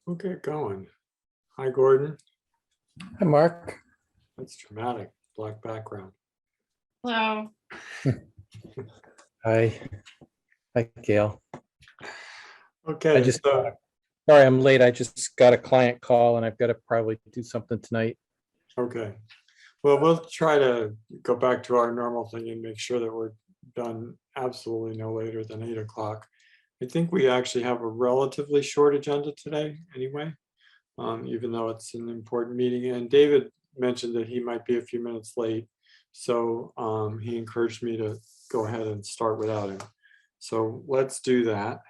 We'll get going. Hi, Gordon. Hi, Mark. That's dramatic. Black background. Hello. Hi. Hi, Gail. Okay. Sorry, I'm late. I just got a client call and I've got to probably do something tonight. Okay. Well, we'll try to go back to our normal thing and make sure that we're done absolutely no later than 8 o'clock. I think we actually have a relatively short agenda today anyway, even though it's an important meeting. And David mentioned that he might be a few minutes late. So he encouraged me to go ahead and start without him. So let's do that.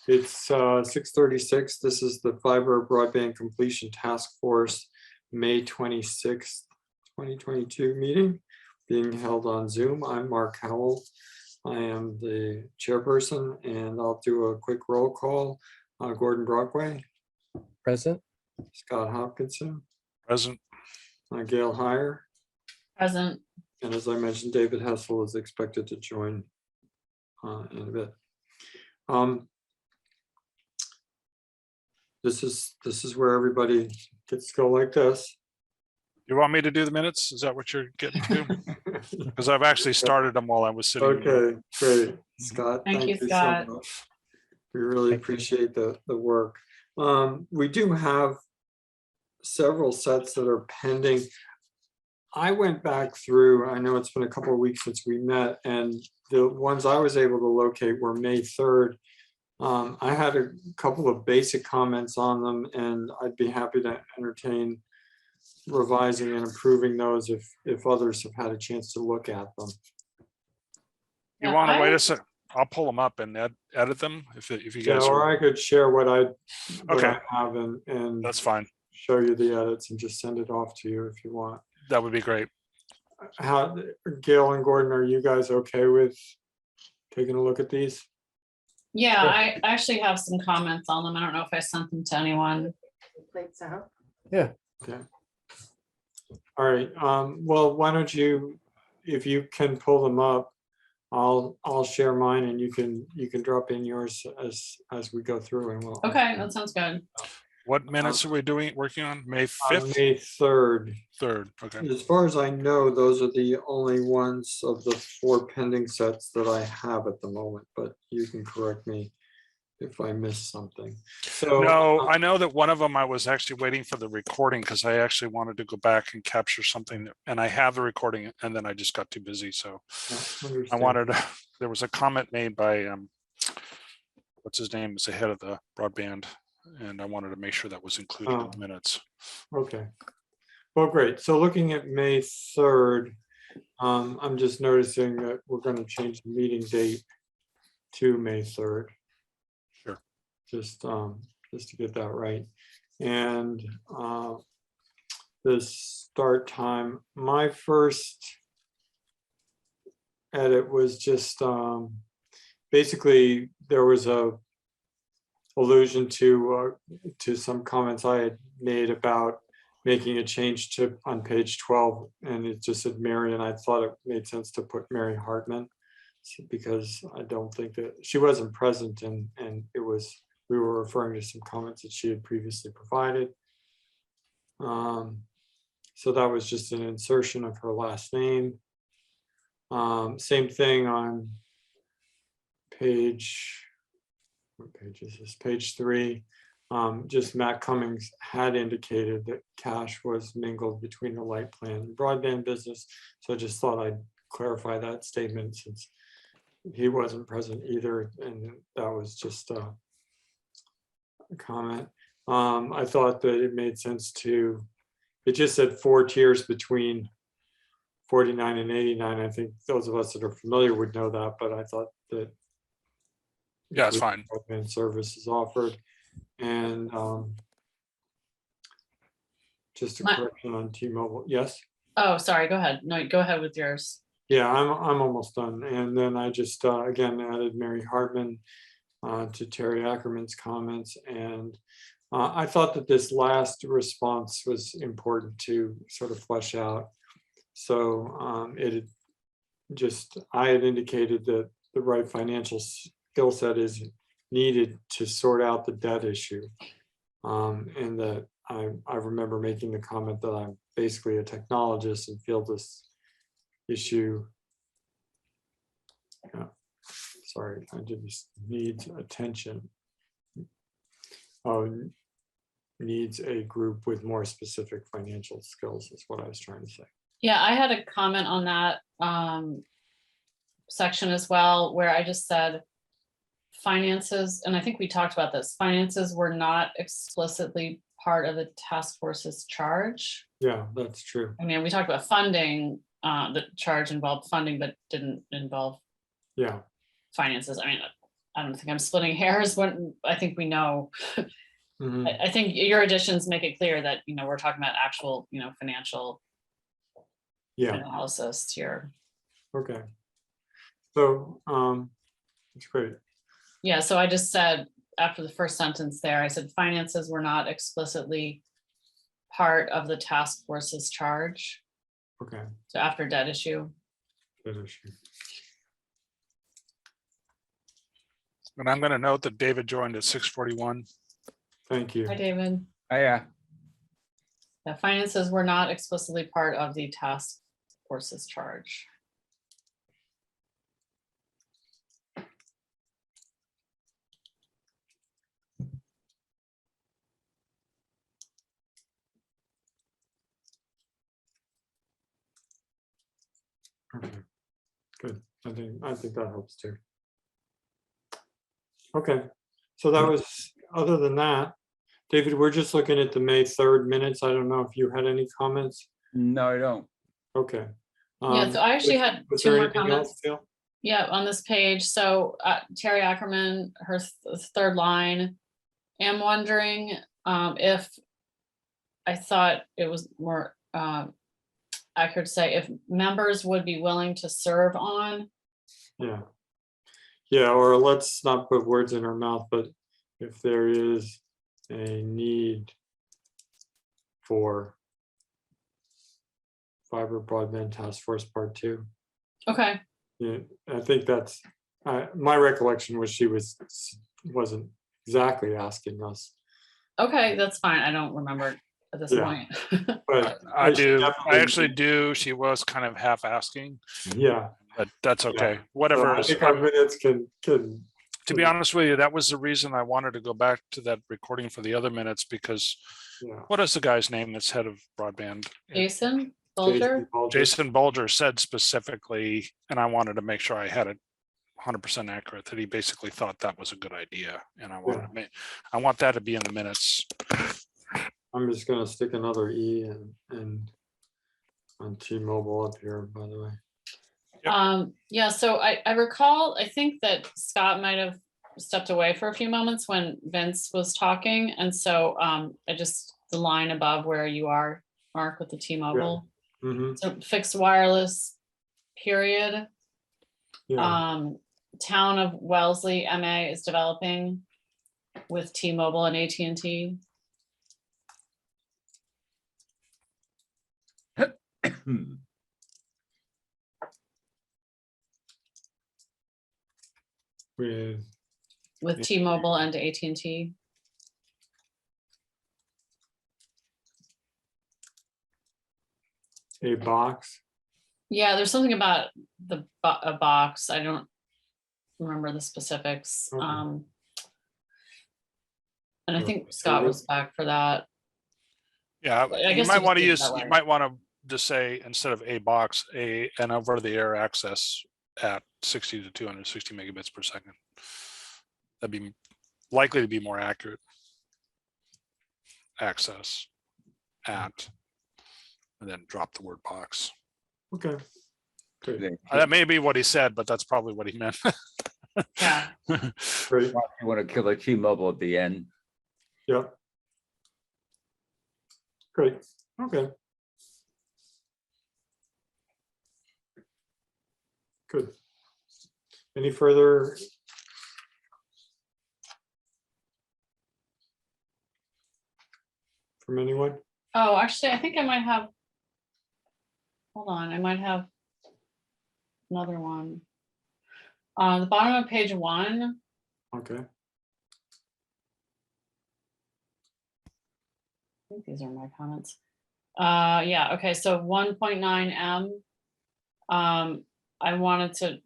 It's 6:36. This is the Fiber Broadband Completion Task Force May 26th, 2022 meeting being held on Zoom. I'm Mark Howell. I am the chairperson, and I'll do a quick roll call. Gordon Brockway. Present. Scott Hopkinson. Present. Gail Heyer. Present. And as I mentioned, David Hessel is expected to join in a bit. This is where everybody gets to go like this. You want me to do the minutes? Is that what you're getting to? Because I've actually started them while I was sitting. Okay, great. Scott, Thank you, so Scott. much. We really Thank you. appreciate the work. We do have several sets that are pending. I went back through, I know it's been a couple of weeks since we met, and the ones I was able to locate were May 3rd. I had a couple of basic comments on them, and I'd be happy to entertain revising and improving those if others have had a chance to look at them. You Yeah, want to wait I- a sec? I'll pull them up and edit them if you Yeah, guys or are. I could share what I Okay. have and That's fine. show you the edits and just send it off to you if you want. That would be great. How, Gail and Gordon, are you guys okay with taking a look at these? Yeah, Sure. I actually have some comments on them. I don't know if I sent them to anyone. Plates out. Yeah. Okay. All right. Well, why don't you, if you can pull them up, I'll share mine and you can drop in yours as we go through and we'll. Okay, that sounds good. What minutes are we working on? May 5th? May 3rd. 3rd. Okay. As far as I know, those are the only ones of the 4 pending sets that I have at the moment, but you can correct me if I missed something. So No, I know that one of them I was actually waiting for the recording because I actually wanted to go back and capture something and I have the recording and then I just got too busy. So I wanted to, there was a comment made by what's his name is the head of the broadband, and I wanted to make sure that was included in the minutes. Okay. Well, great. So looking at May 3rd, I'm just noticing that we're going to change the meeting date to May 3rd. Sure. Just to get that right. And the start time, my first edit was just basically there was a allusion to some comments I had made about making a change to on page 12, and it just said Mary, and I thought it made sense to put Mary Hartman because I don't think that she wasn't present, and it was, we were referring to some comments that she had previously provided. So that was just an insertion of her last name. Same thing on page, what page is this? Page 3. Just Matt Cummings had indicated that cash was mingled between the light plan and broadband business. So I just thought I'd clarify that statement since he wasn't present either. And that was just a comment. I thought that it made sense to, it just said 4 tiers between 49 and 89. I think those of us that are familiar would know that, but I thought that Yeah, it's fine. broadband service is offered. And just a correction on T-Mobile. Yes. Oh, sorry, go ahead. No, go ahead with yours. Yeah, I'm almost done. And then I just again added Mary Hartman to Terry Ackerman's comments. And I thought that this last response was important to sort of flesh out. So it had just, I had indicated that the right financial skill set is needed to sort out the debt issue. And that I remember making the comment that I'm basically a technologist and feel this issue. Sorry, I did this, needs attention. Needs a group with more specific financial skills is what I was trying to say. Yeah, I had a comment on that section as well, where I just said finances, and I think we talked about this, finances were not explicitly part of the task force's charge. Yeah, that's true. I mean, we talked about funding, the charge involved funding, but didn't involve Yeah. finances. I mean, I don't think I'm splitting hairs when I think we know. Mhm. I think your additions make it clear that, you know, we're talking about actual, you know, financial Yeah, analysis here. okay. So, that's great. Yeah, so I just said, after the first sentence there, I said finances were not explicitly part of the task force's charge. Okay. So after debt issue. Good issue. And I'm gonna note that David joined at 6:41. Thank you. Hi, David. Yeah, The finances were not explicitly part of the task force's charge. Okay. Good. I think that helps too. Okay, so that was, other than that, David, we're just looking at the May 3rd minutes. I don't know if you had any comments. no, I don't. Okay. Yeah, so I actually had was two there more anything comments. else, Phil? Yeah, on this page. So Terry Ackerman, her third line, am wondering if I thought it was more accurate to say if members would be willing to serve on. Yeah. Yeah, or let's not put words in our mouth, but if there is a need for fiber broadband task force part 2. Okay, Yeah, I think that's, my recollection was she wasn't exactly asking us, okay, that's fine. I don't remember at this Yeah. point. but I should do. definitely- I actually do. She was kind of half asking, Yeah. but that's okay. So Whatever. I think our minutes can, To be honest with you, that was the reason I wanted to go back to that recording for the other minutes, because yeah. what is the guy's name that's head of broadband? Jason Bulger. Jason Bulger said specifically, and I wanted to make sure I had it 100% accurate, that he basically thought that was a good idea. And I wanted to make, I want that to be in the minutes. I'm just gonna stick another E and on T-Mobile up here, by the way. Yep. Yeah, so I recall, I think that Scott might have stepped away for a few moments when Vince was talking. And so I just, the line above where you are, Mark, with the T-Mobile. Mhm. So fixed wireless, period. Yeah, Town of Wellesley, MA is developing with T-Mobile and AT&T. with, With T-Mobile and AT&T. a box. Yeah, there's something about a box. I don't remember the specifics. Okay. And I So think Scott was back for that. Yeah, I you guess might you want to could do it use, that you way. might want to just say, instead of a box, an over the air access at 60 to 260 megabits per second. That'd be likely to be more accurate. Access at, and then drop the word box. Okay. Good. That may be what he said, but that's probably what he meant. Yeah. Great. You want to kill a T-Mobile at the end. Yep. Great. Okay. Good. Any further? From anyone? Oh, actually, I think I might have. Hold on, I might have another one. The bottom of page 1, Okay. think these are my comments. Yeah, okay, so 1.9M. I wanted to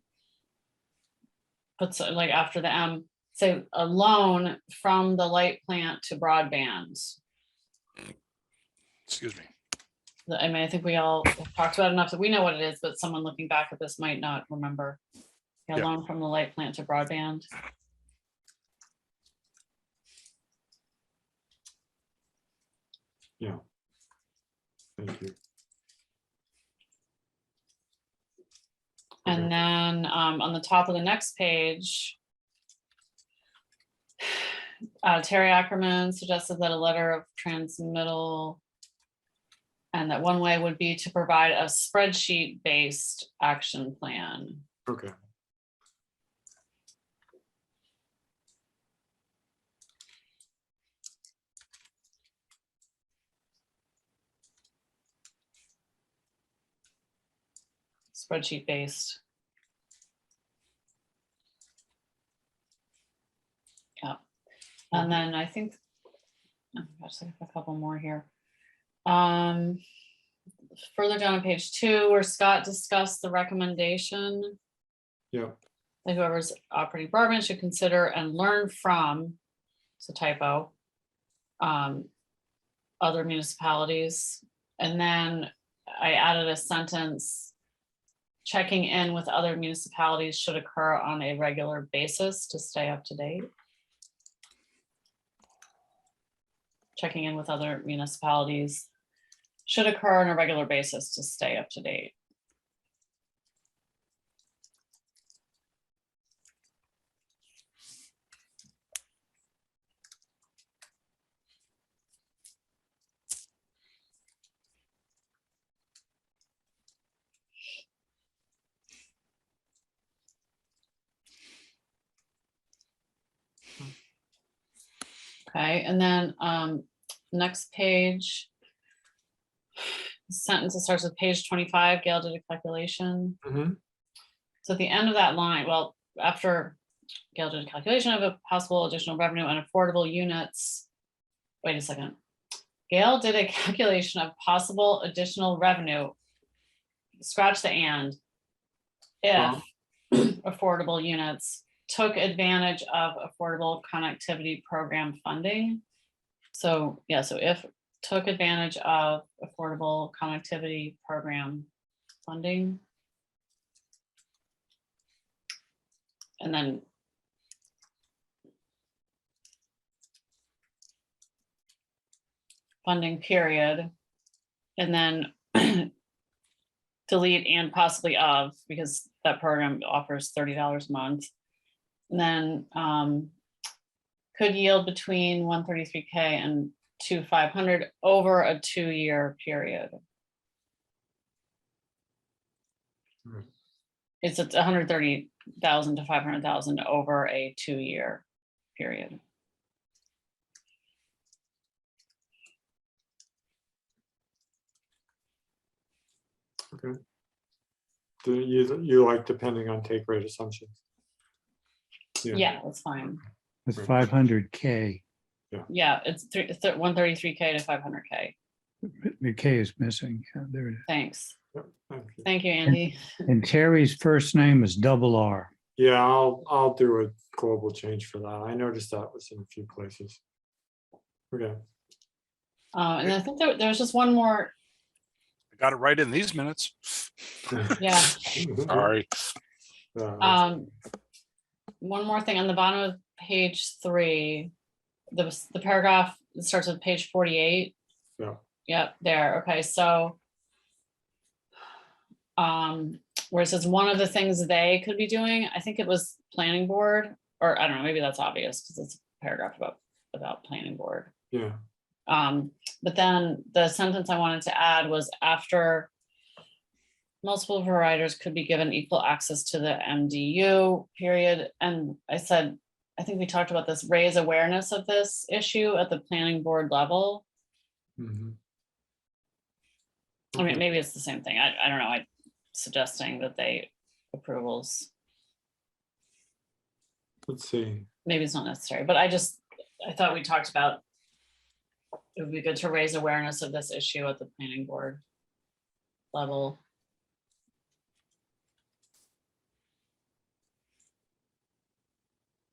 put like after the M, say a loan from the light plant to broadband. Excuse me. I mean, I think we all have talked about it enough that we know what it is, but someone looking back at this might not remember. Yeah, Yeah. loan from the light plant to broadband. Yeah. Thank you. And then on the top of the next page, Terry Ackerman suggested that a letter of transmittal, and that one way would be to provide a spreadsheet-based action plan. Okay. Spreadsheet-based. Yeah. And then I think, oh gosh, I have a couple more here. Further down on page 2, where Scott discussed the recommendation Yeah. that whoever's operating broadband should consider and learn from, it's a typo, other municipalities. And then I added a sentence, checking in with other municipalities should occur on a regular basis to stay up to date. Checking in with other municipalities should occur on a regular basis to stay up to date. Okay, and then next page, sentence that starts with page 25, Gail did a calculation. Mhm. So at the end of that line, well, after Gail did a calculation of a possible additional revenue and affordable units. Wait a second. Gail did a calculation of possible additional revenue. Scratch the and. If affordable units took advantage of affordable connectivity program funding. So yeah, so if took advantage of affordable connectivity program funding. And then funding period, and then delete and possibly of, because that program offers $30 a month. And then could yield between 133K and 2,500 over a 2-year period. Hmm. It's 130,000 to 500,000 over a 2-year period. Okay. Do you like depending on take rate assumptions? Yeah, that's fine. With Right. 500K, Yeah, it's 133K to 500K. the K is missing. Yeah, there it is. Thanks. Yep, thank you. Thank you, Andy. And Terry's first name is double R. Yeah, I'll do a global change for that. I noticed that was in a few places. Okay. And I think there was just one more. I got it right in these minutes. Yeah. Sorry. One more thing on the bottom of page 3, the paragraph that starts with page 48. Yeah. Yep, there. Okay, so where it says one of the things they could be doing, I think it was planning board, or I don't know, maybe that's obvious because it's a paragraph about planning board. Yeah. But then the sentence I wanted to add was after multiple providers could be given equal access to the MDU period. And I said, I think we talked about this, raise awareness of this issue at the planning board level. Mhm. I mean, maybe it's the same thing. I don't know. I'm suggesting that they approvals, Let's see. maybe it's not necessary, but I thought we talked about it would be good to raise awareness of this issue at the planning board level.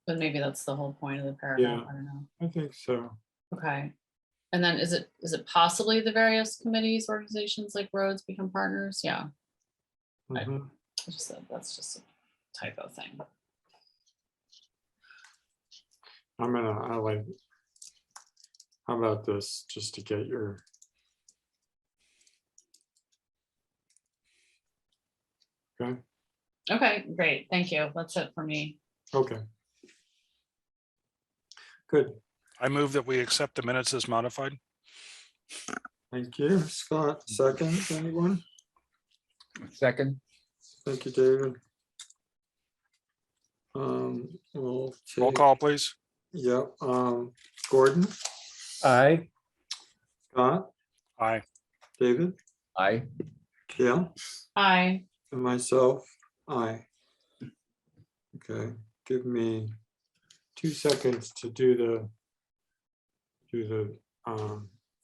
But maybe that's the whole point of the paragraph, Yeah. I don't know. I think so. Okay. And then is it possibly the various committees, organizations like roads become partners? Yeah, Mhm. I just said that's just a typo thing. I like, how about this, just to get your, okay, Okay, great, thank you. That's it for me. okay. Good, I move that we accept the minutes as modified. thank you, Scott. Second, anyone? Second, Thank you, David. We'll Roll take, call, please. yeah, Gordon, Aye. Scott, Aye. David, aye. Gail, Aye. and myself, aye. Okay, give me 2 seconds to do the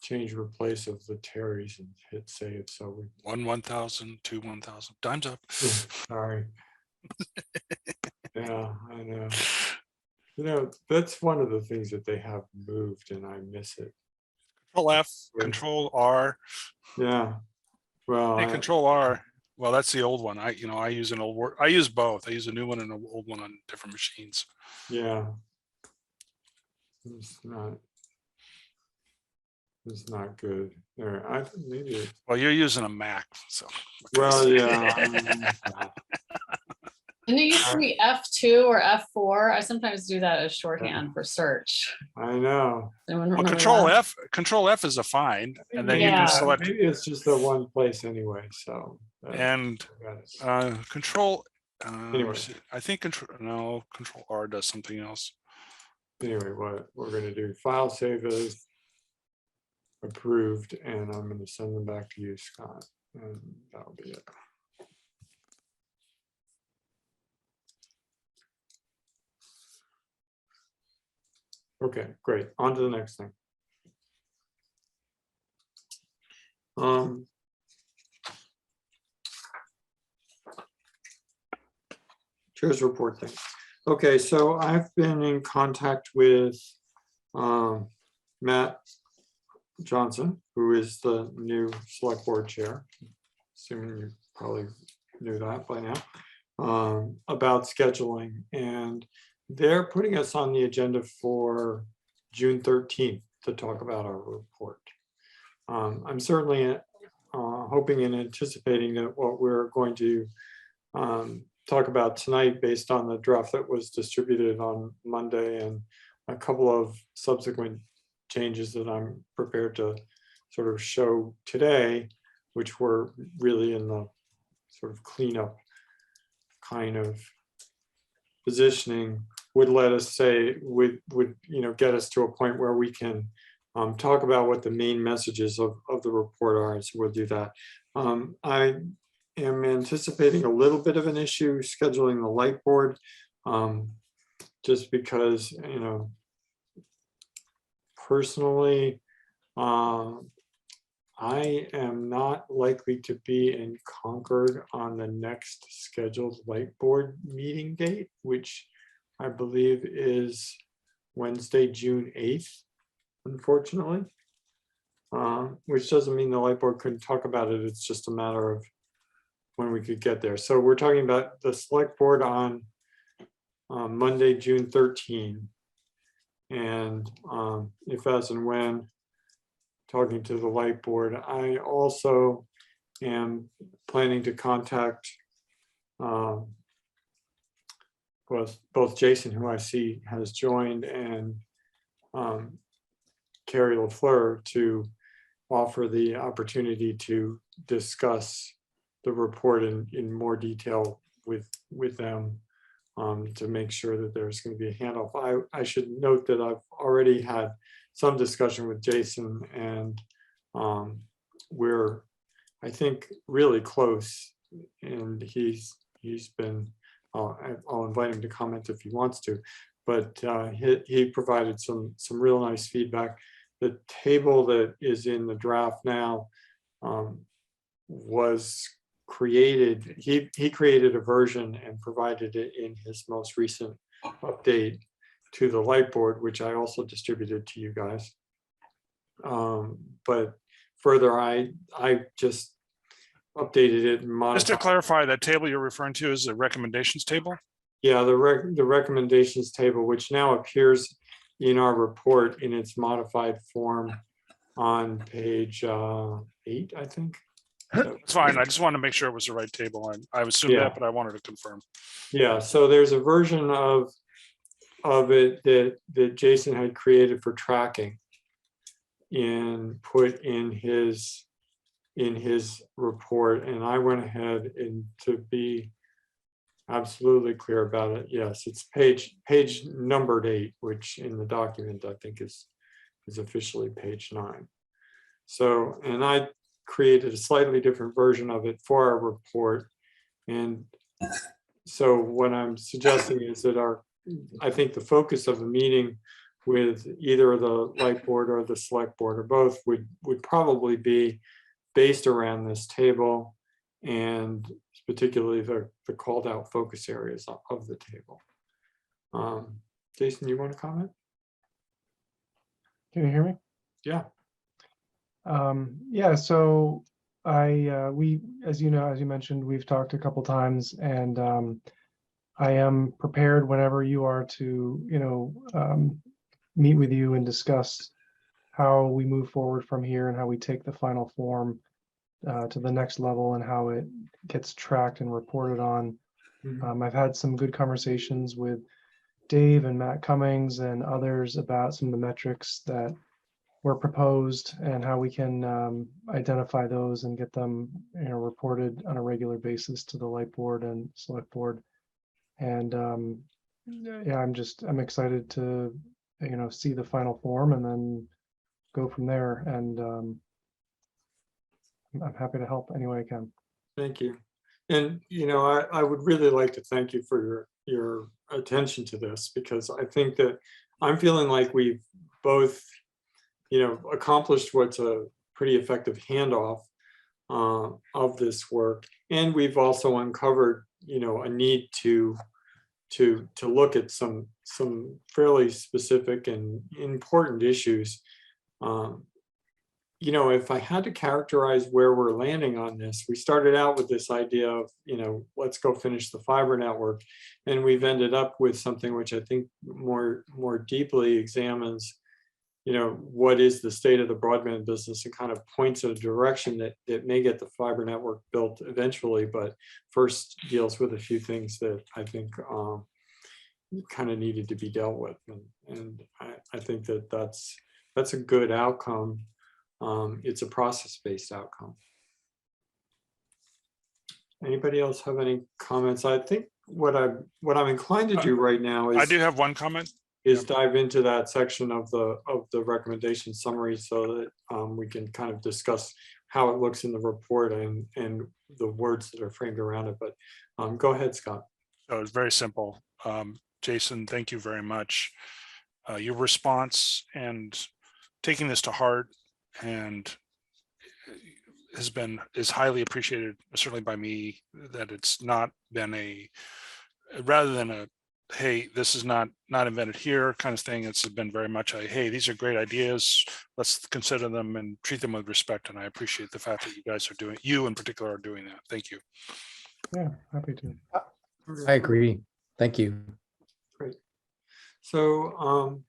change replace of the Terrys and hit save, so we, 1,000, 2, 1,000. Time's up. sorry. Yeah, I know. You know, that's one of the things that they have moved and I miss it. Control F, Right. Control R. Yeah, well, Hey, Control R. Well, that's the old one. I use an old word. I use both. I use a new one and an old one on different machines. yeah. It's not good. There, maybe, Well, you're using a Mac, so. well, yeah. Didn't it used to be F2 or F4? I sometimes do that as shorthand for search. I know. Anyone Well, remember Control that? F, Control F is a find, and then you Yeah. can select Maybe it's just the one place anyway, so. and Control. Anyway. I think Control R does something else. Anyway, what we're gonna do, file save as approved, and I'm gonna send them back to you, Scott, and that'll be it. Okay, great. On to the next thing. Chair's report thing. Okay, so I've been in contact with Matt Johnson, who is the new select board chair. Assuming you probably knew that by now, about scheduling, and they're putting us on the agenda for June 13th to talk about our report. I'm certainly hoping and anticipating that what we're going to talk about tonight, based on the draft that was distributed on Monday and a couple of subsequent changes that I'm prepared to sort of show today, which were really in the sort of cleanup kind of positioning, would let us say, would get us to a point where we can talk about what the main messages of the report are, and so we'll do that. I am anticipating a little bit of an issue scheduling the light board, just because, personally, I am not likely to be in Concord on the next scheduled light board meeting date, which I believe is Wednesday, June 8th, unfortunately. Which doesn't mean the light board couldn't talk about it. It's just a matter of when we could get there. So we're talking about the select board on Monday, June 13. And if, as and when, talking to the light board. I also am planning to contact both Jason, who I see has joined, and Carrie LaFleur, to offer the opportunity to discuss the report in more detail with them, to make sure that there's going to be a handoff. I should note that I've already had some discussion with Jason, and we're, I think, really close, and he's been, I'll invite him to comment if he wants to, but he provided some real nice feedback. the table that is in the draft now was created, he created a version and provided it in his most recent update to the light board, which I also distributed to you guys. But further, I just updated it and Just to modified. clarify, that table you're referring to is the recommendations table? Yeah, the recommendations table, which now appears in our report in its modified form on page 8, I think. It's fine. I just wanted to make sure it was the right table. I assumed Yeah. that, but I wanted to confirm. Yeah, so there's a version of it that Jason had created for tracking and put in his report, and I went ahead and to be absolutely clear about it, yes, it's page numbered 8, which in the document I think is officially page 9. So, and I created a slightly different version of it for our report. And so what I'm suggesting is that I think the focus of a meeting with either the light board or the select board or both would probably be based around this table, and particularly the called out focus areas of the table. Jason, you want to comment? Can you hear me? Yeah. Yeah, so we, as you know, as you mentioned, we've talked a couple times, and I am prepared whenever you are to, meet with you and discuss how we move forward from here and how we take the final form to the next level and how it gets tracked and reported on. I've had some good conversations with Dave and Matt Cummings and others about some of the metrics that were proposed and how we can identify those and get them, reported on a regular basis to the light board and select board. And yeah, I'm excited to, see the final form and then go from there. And I'm happy to help any way I can. Thank you. And, I would really like to thank you for your attention to this, because I think that I'm feeling like we've both, accomplished what's a pretty effective handoff of this work. And we've also uncovered, a need to look at some fairly specific and important issues. If I had to characterize where we're landing on this, we started out with this idea of, let's go finish the fiber network. And we've ended up with something which I think more deeply examines, what is the state of the broadband business, and kind of points in a direction that may get the fiber network built eventually, but first deals with a few things that I think kind of needed to be dealt with. And I think that's a good outcome. It's a process-based outcome. The else have any comments? I think what I'm inclined to do right now I is do have one comment. dive into that section of the recommendation summary, so that we can kind of discuss how it looks in the report and the words that are framed around it. But go ahead, Scott. So it's very simple. Jason, thank you very much. Your response and taking this to heart and is highly appreciated, certainly by me, that it's not been rather than a, hey, this is not invented here kind of thing. It's been very much a, hey, these are great ideas. Let's consider them and treat them with respect. And I appreciate the fact that you in particular are doing that. Thank you. Yeah, happy to. I agree. Thank you. Great. So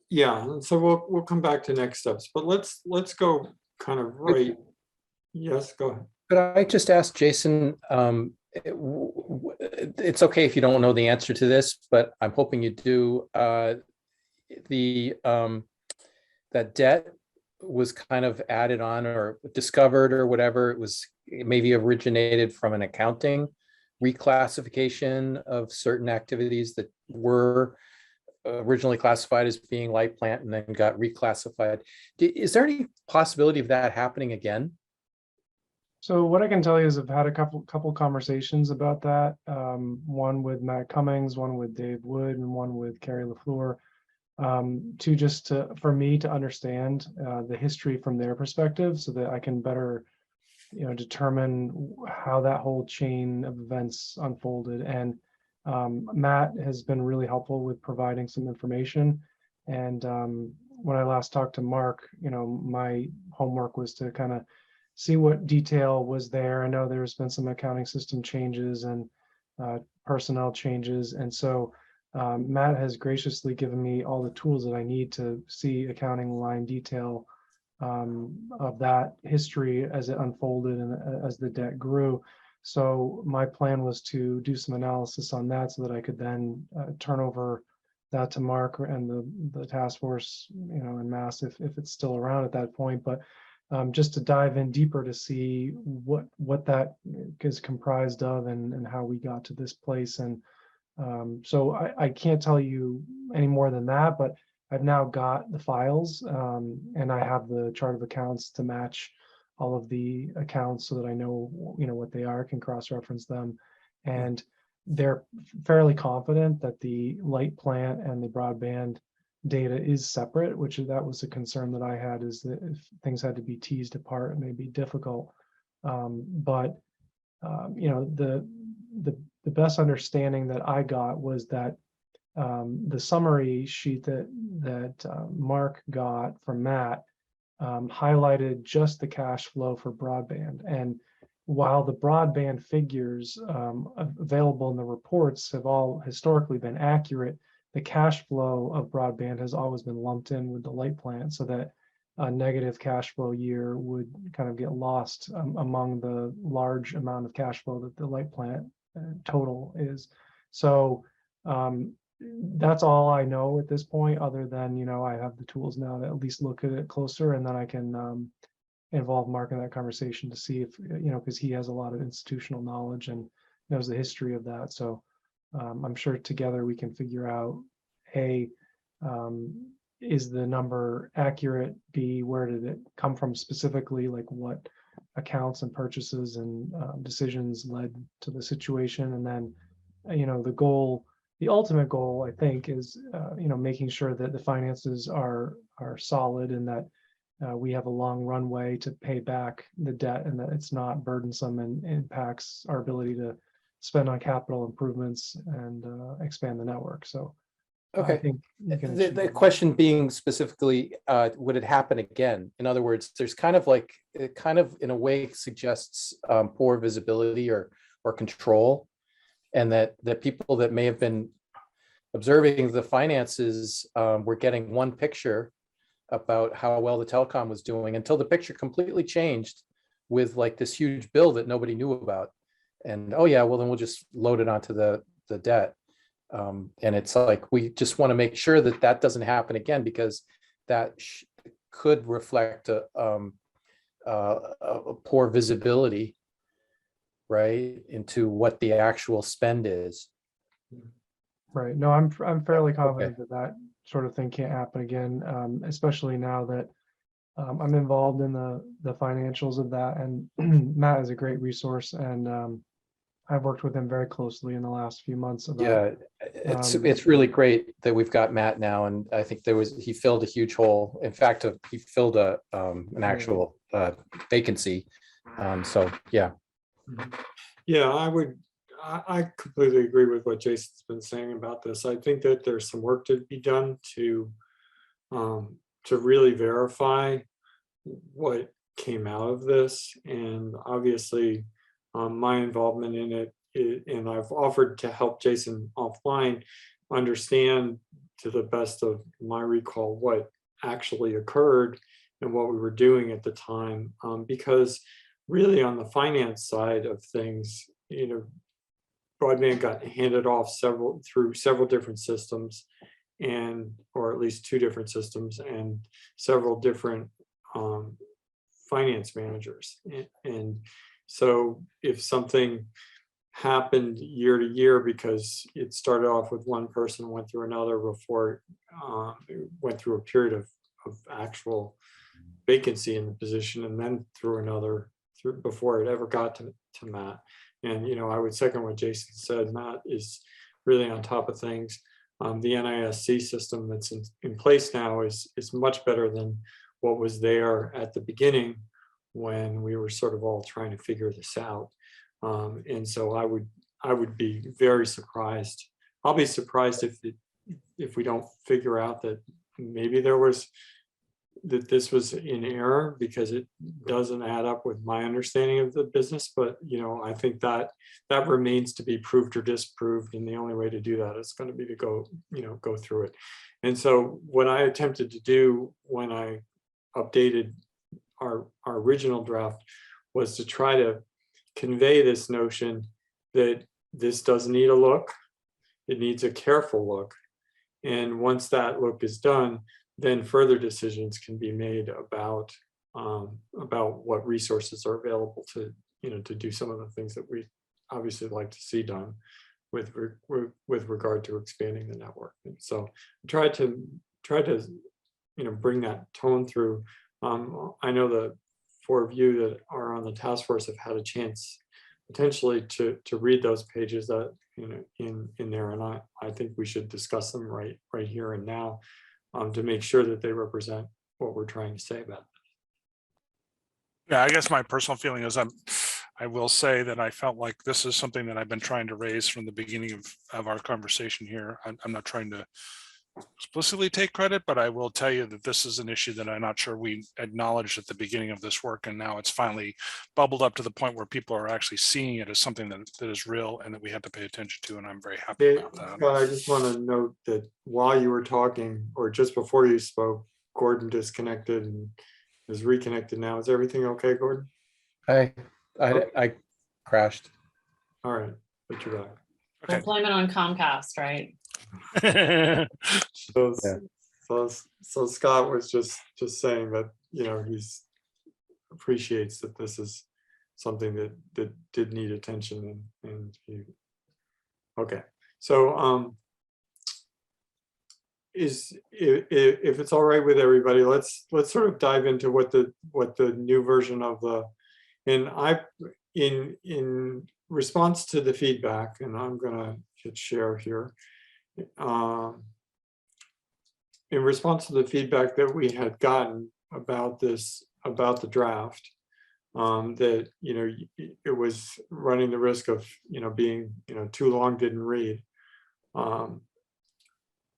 yeah, so we'll come back to next steps, but let's go kind of right. Yes, go ahead. Could I just ask Jason, it's okay if you don't know the answer to this, but I'm hoping you do. That debt was kind of added on or discovered or whatever. It maybe originated from an accounting reclassification of certain activities that were originally classified as being light plant and then got reclassified. Is there any possibility of that happening again? So what I can tell you is I've had a couple conversations about that. One with Matt Cummings, one with Dave Wood, and one with Carrie LaFleur. for me to understand the history from their perspective so that I can better, determine how that whole chain of events unfolded. And Matt has been really helpful with providing some information. And when I last talked to Mark, my homework was to kind of see what detail was there. I know there's been some accounting system changes and personnel changes. And so Matt has graciously given me all the tools that I need to see accounting line detail of that history as it unfolded and as the debt grew. So my plan was to do some analysis on that so that I could then turn over that to Mark and the task force, in mass if it's still around at that point. But just to dive in deeper to see what that is comprised of and how we got to this place. And so I can't tell you any more than that, but I've now got the files and I have the chart of accounts to match all of the accounts so that I know, what they are, can cross-reference them. And they're fairly confident that the light plant and the broadband data is separate, which that was a concern that I had, is that if things had to be teased apart, it may be difficult. But the best understanding that I got was that the summary sheet that Mark got from Matt highlighted just the cash flow for broadband. And while the broadband figures available in the reports have all historically been accurate, the cash flow of broadband has always been lumped in with the light plant, so that a negative cash flow year would kind of get lost among the large amount of cash flow that the light plant total is. So that's all I know at this point, other than, I have the tools now to at least look at it closer, and then I can involve Mark in that conversation to see if, because he has a lot of institutional knowledge and knows the history of that. So I'm sure together we can figure out, A, is the number accurate? B, where did it come from specifically? Like what accounts and purchases and decisions led to the situation? And then, the ultimate goal, I think, is, making sure that the finances are solid and that we have a long runway to pay back the debt and that it's not burdensome and impacts our ability to spend on capital improvements and expand the network. So I Okay. think we can The achieve question being specifically, would it happen again? In other words, there's kind of like, it kind of in a way suggests poor visibility or control. And that people that may have been observing the finances were getting one picture about how well the telecom was doing until the picture completely changed with like this huge bill that nobody knew about. And, oh yeah, well then we'll just load it onto the debt. And it's like, we just want to make sure that that doesn't happen again, because that could reflect a poor visibility, right, into what the actual spend is. Right. No, I'm fairly confident that sort of thing can't happen again, especially now that I'm involved in the financials of that. And Matt is a great resource, and I've worked with him very closely in the last few months about. Yeah, it's really great that we've got Matt now, and I think he filled a huge hole. In fact, he filled an actual vacancy. So yeah. Yeah, I completely agree with what Jason's been saying about this. I think that there's some work to be done to really verify what came out of this. And obviously my involvement in it, and I've offered to help Jason offline understand to the best of my recall what actually occurred and what we were doing at the time. Because really on the finance side of things, broadband got handed off through several different systems, or at least two different systems, and several different finance managers. And so if something happened year to year because it started off with one person, went through another before it went through a period of actual vacancy in the position, and then through another before it ever got to Matt. And I would second what Jason said. Matt is really on top of things. The NISC system that's in place now is much better than what was there at the beginning when we were sort of all trying to figure this out. And so I would be very surprised. I'll be surprised if we don't figure out that maybe this was in error, because it doesn't add up with my understanding of the business. But I think that remains to be proved or disproved, and the only way to do that is going to be to go through it. And so what I attempted to do when I updated our original draft was to try to convey this notion that this does need a look. It needs a careful look. And once that look is done, then further decisions can be made about what resources are available to do some of the things that we obviously like to see done with regard to expanding the network. And so I tried to bring that tone through. I know the four of you that are on the task force have had a chance potentially to read those pages that in there, and I think we should discuss them right here and now, to make sure that they represent what we're trying to say about it. Yeah, I guess my personal feeling is I will say that I felt like this is something that I've been trying to raise from the beginning of our conversation here. I'm not trying to explicitly take credit, but I will tell you that this is an issue that I'm not sure we acknowledged at the beginning of this work, and now it's finally bubbled up to the point where people are actually seeing it as something that is real and that we have to pay attention to, and I'm very happy about that. But I just want to note that while you were talking, or just before you spoke, Gordon disconnected and is reconnected now. Is everything okay, Gordon? I crashed. All right, but you're back. We'll Okay. blame it on Comcast, right? So, Yeah. so Scott was just saying that he appreciates that this is something that did need attention, and he. Okay, so if it's all right with everybody, let's sort of dive into what the new version of and in response to the feedback, and I'm gonna hit share here. In response to the feedback that we had gotten about the draft, that it was running the risk of being too long, didn't read.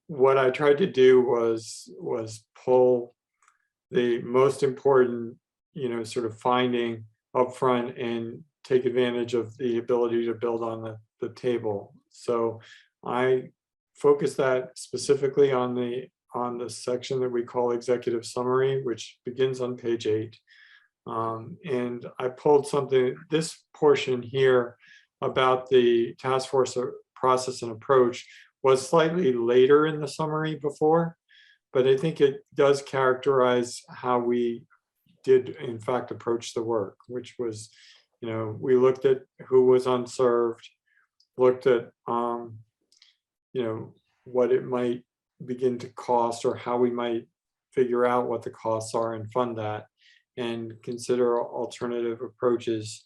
What I tried to do was pull the most important sort of finding up front and take advantage of the ability to build on the table. So I focused that specifically on the section that we call executive summary, which begins on page 8. And I pulled this portion here about the task force process and approach was slightly later in the summary before, but I think it does characterize how we did in fact approach the work, which was, we looked at who was unserved, looked at, what it might begin to cost, or how we might figure out what the costs are and fund that, and consider alternative approaches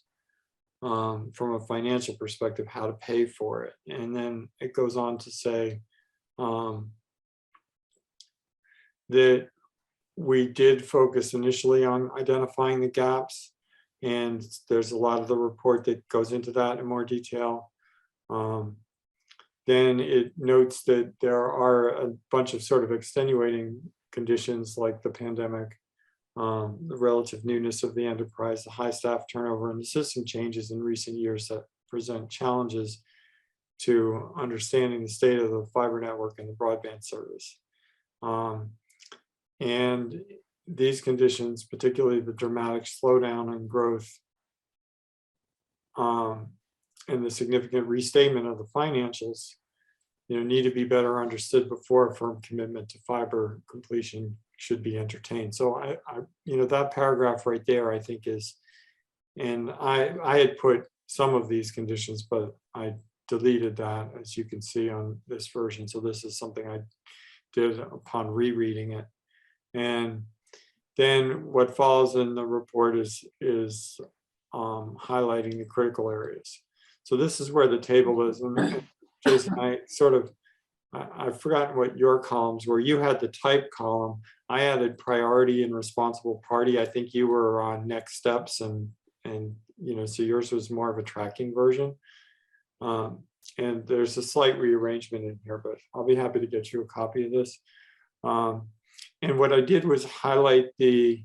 from a financial perspective, how to pay for it. And then it goes on to say that we did focus initially on identifying the gaps, and there's a lot of the report that goes into that in more detail. Then it notes that there are a bunch of sort of extenuating conditions like the pandemic, the relative newness of the enterprise, the high staff turnover, and the system changes in recent years that present challenges to understanding the state of the fiber network and the broadband service. And these conditions, particularly the dramatic slowdown in growth and the significant restatement of the financials, need to be better understood before a firm commitment to fiber completion should be entertained. So I that paragraph right there, I think is, and I had put some of these conditions, but I deleted that, as you can see on this version. So this is something I did upon rereading it. And then what follows in the report is highlighting the critical areas. So this is where the table is, and Jason, I sort of I've forgotten what your columns were. You had the type column. I added priority and responsible party. I think you were on next steps and so yours was more of a tracking version. And there's a slight rearrangement in here, but I'll be happy to get you a copy of this. And what I did was highlight the,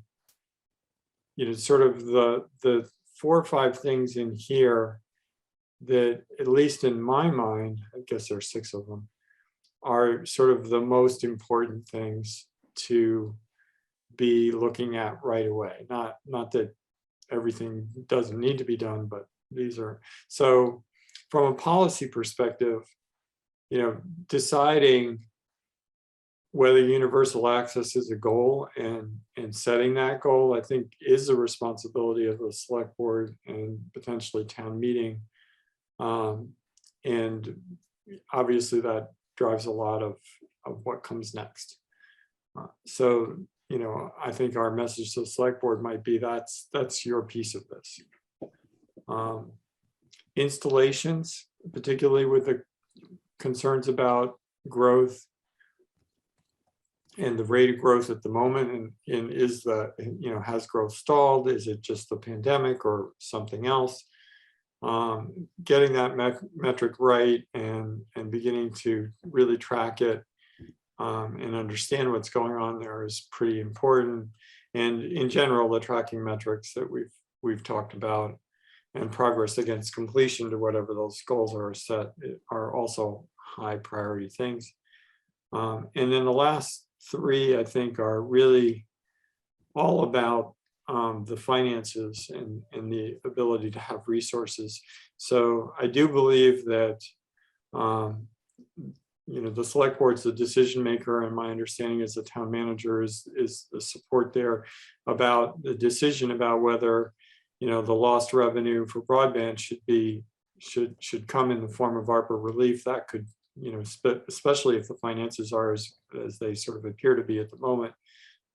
sort of the 4 or 5 things in here that, at least in my mind, I guess there's 6 of them, are sort of the most important things to be looking at right away. Not that everything doesn't need to be done, but these are. So from a policy perspective, deciding whether universal access is a goal and setting that goal, I think, is a responsibility of the select board and potentially town meeting. And obviously that drives a lot of what comes next. So, I think our message to the select board might be that's your piece of this. Installations, particularly with the concerns about growth and the rate of growth at the moment, and is has growth stalled? Is it just the pandemic or something else? Getting that metric right and beginning to really track it and understand what's going on there is pretty important. And in general, the tracking metrics that we've talked about and progress against completion to whatever those goals are set are also high priority things. And then the last 3, I think, are really all about the finances and the ability to have resources. So I do believe that the select board's the decision maker, and my understanding is the town manager is the support there about the decision about whether the lost revenue for broadband should come in the form of ARPA relief. That could, especially if the finances are as they sort of appear to be at the moment,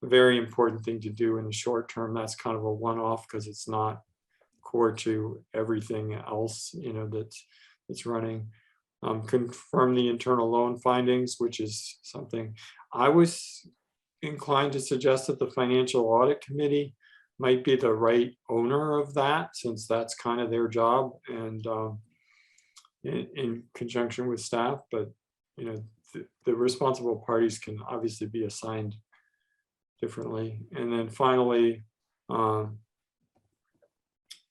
a very important thing to do in the short term. That's kind of a one-off because it's not core to everything else that's running. Confirm the internal loan findings, which is something I was inclined to suggest that the Financial Audit Committee might be the right owner of that, since that's kind of their job, and in conjunction with staff. But the responsible parties can obviously be assigned differently. And then finally, the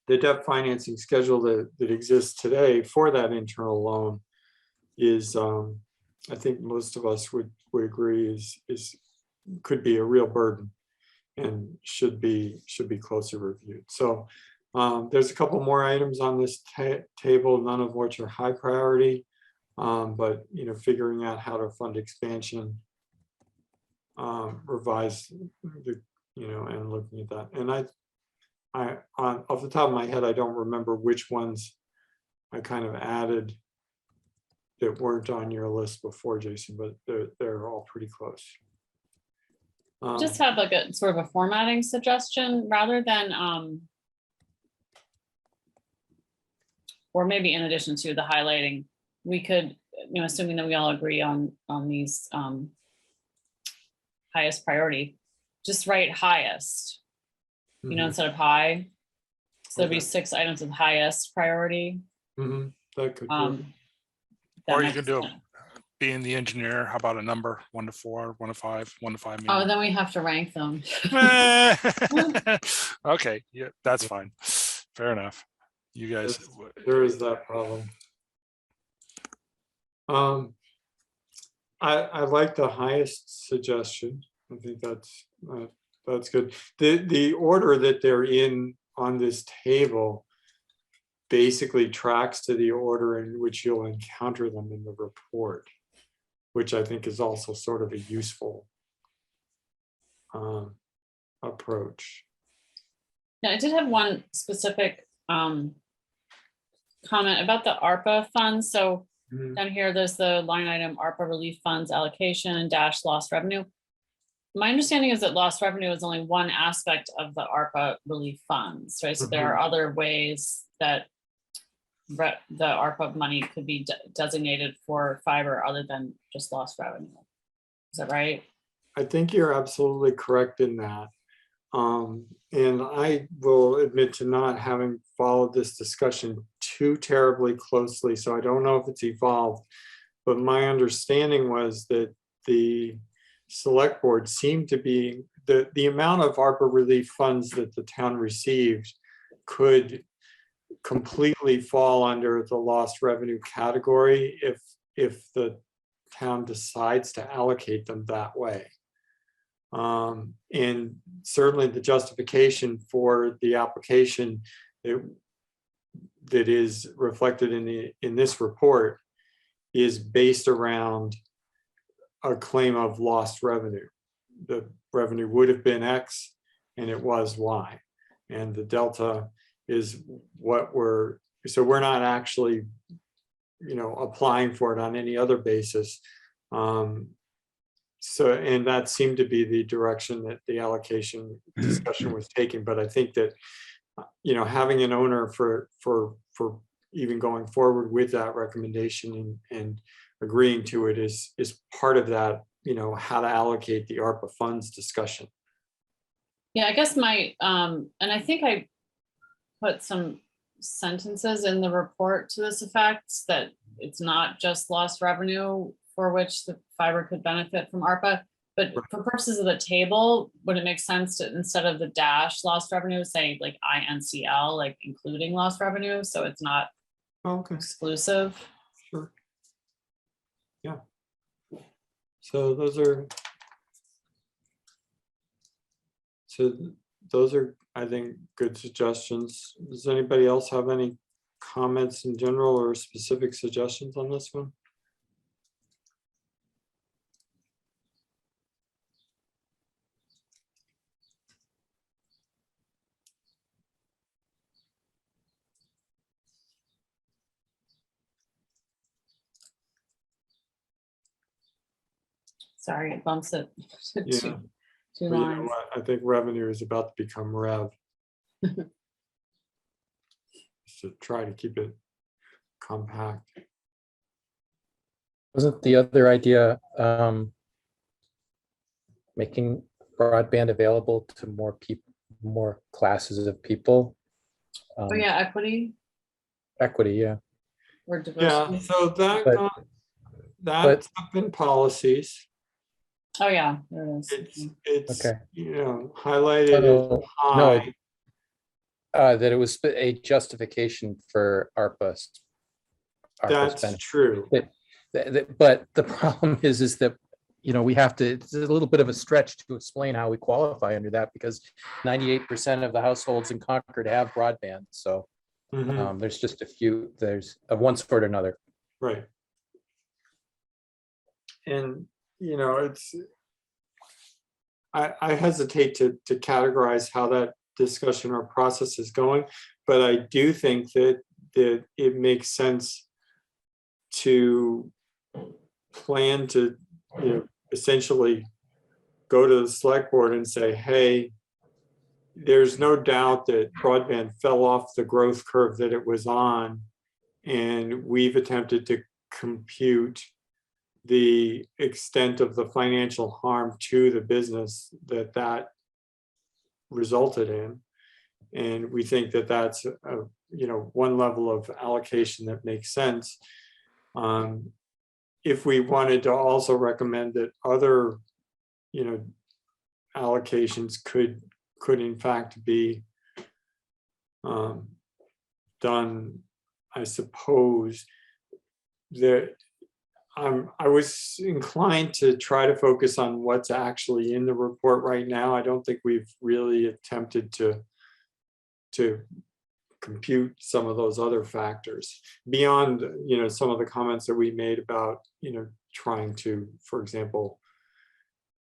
debt financing schedule that exists today for that internal loan is, I think most of us would agree, could be a real burden and should be closely reviewed. So there's a couple more items on this table, none of which are high priority, but figuring out how to fund expansion, revise the and looking at that. And I off the top of my head, I don't remember which ones I kind of added that weren't on your list before, Jason, but they're all pretty close. Just have like a sort of a formatting suggestion rather than, or maybe in addition to the highlighting, we could, assuming that we all agree on these highest priority, just write highest, instead of high. So there'd be 6 items of highest priority. That could or you could do being the engineer. How about a number 1 to 4, 1 to 5, 1 to 5? Maybe. Oh, then we have to rank them. Okay, yeah, that's fine. Fair enough. You guys, there is that problem. I like the highest suggestion. I think that's good. The order that they're in on this table basically tracks to the order in which you'll encounter them in the report, which I think is also sort of a useful approach. Yeah, I did have one specific comment about the ARPA funds. So down here, there's the line item ARPA relief funds allocation dash lost revenue. My understanding is that lost revenue is only one aspect of the ARPA relief funds, right? So there are other ways that the ARPA money could be designated for fiber other than just lost revenue. Is that right? I think you're absolutely correct in that. And I will admit to not having followed this discussion too terribly closely, so I don't know if it's evolved. But my understanding was that the select board seemed to be, the amount of ARPA relief funds that the town received could completely fall under the lost revenue category if the town decides to allocate them that way. And certainly the justification for the application that is reflected in this report is based around a claim of lost revenue. The revenue would have been X and it was Y. And the delta is what we're not actually, applying for it on any other basis. And that seemed to be the direction that the allocation discussion was taking. But I think that, having an owner for even going forward with that recommendation and agreeing to it is part of that, how to allocate the ARPA funds discussion. Yeah, I guess and I think I put some sentences in the report to this effect, that it's not just lost revenue for which the fiber could benefit from ARPA, but for purposes of the table, would it make sense to, instead of the dash lost revenue, say like INCL, like including lost revenue, so it's not exclusive? Sure. Yeah. So those are, I think, good suggestions. Does anybody else have any comments in general or specific suggestions on this one? Sorry, it bumps it to Yeah. two But you know lines. what? I think revenue is about to become rev. So try to keep it compact. Wasn't the other idea making broadband available to more people, more classes of people? Oh yeah, Equity, yeah. or Yeah, diversity. so But- that's up in policies. Oh yeah, there it is. It's Okay. highlighted as Oh, no, high. that it was a justification for ARPA. That's spending. true. But the problem is that, we have to, it's a little bit of a stretch to explain how we qualify under that, because 98% of the households in Concord have broadband. So Mhm. there's just a few, there's of one sort or another. Right. And, I hesitate to categorize how that discussion or process is going, but I do think that it makes sense to plan to, essentially go to the select board and say, hey, there's no doubt that broadband fell off the growth curve that it was on, and we've attempted to compute the extent of the financial harm to the business that resulted in. And we think that that's one level of allocation that makes sense. If we wanted to also recommend that other, allocations could in fact be done, I suppose that I was inclined to try to focus on what's actually in the report right now. I don't think we've really attempted to compute some of those other factors beyond, some of the comments that we made about, trying to, for example,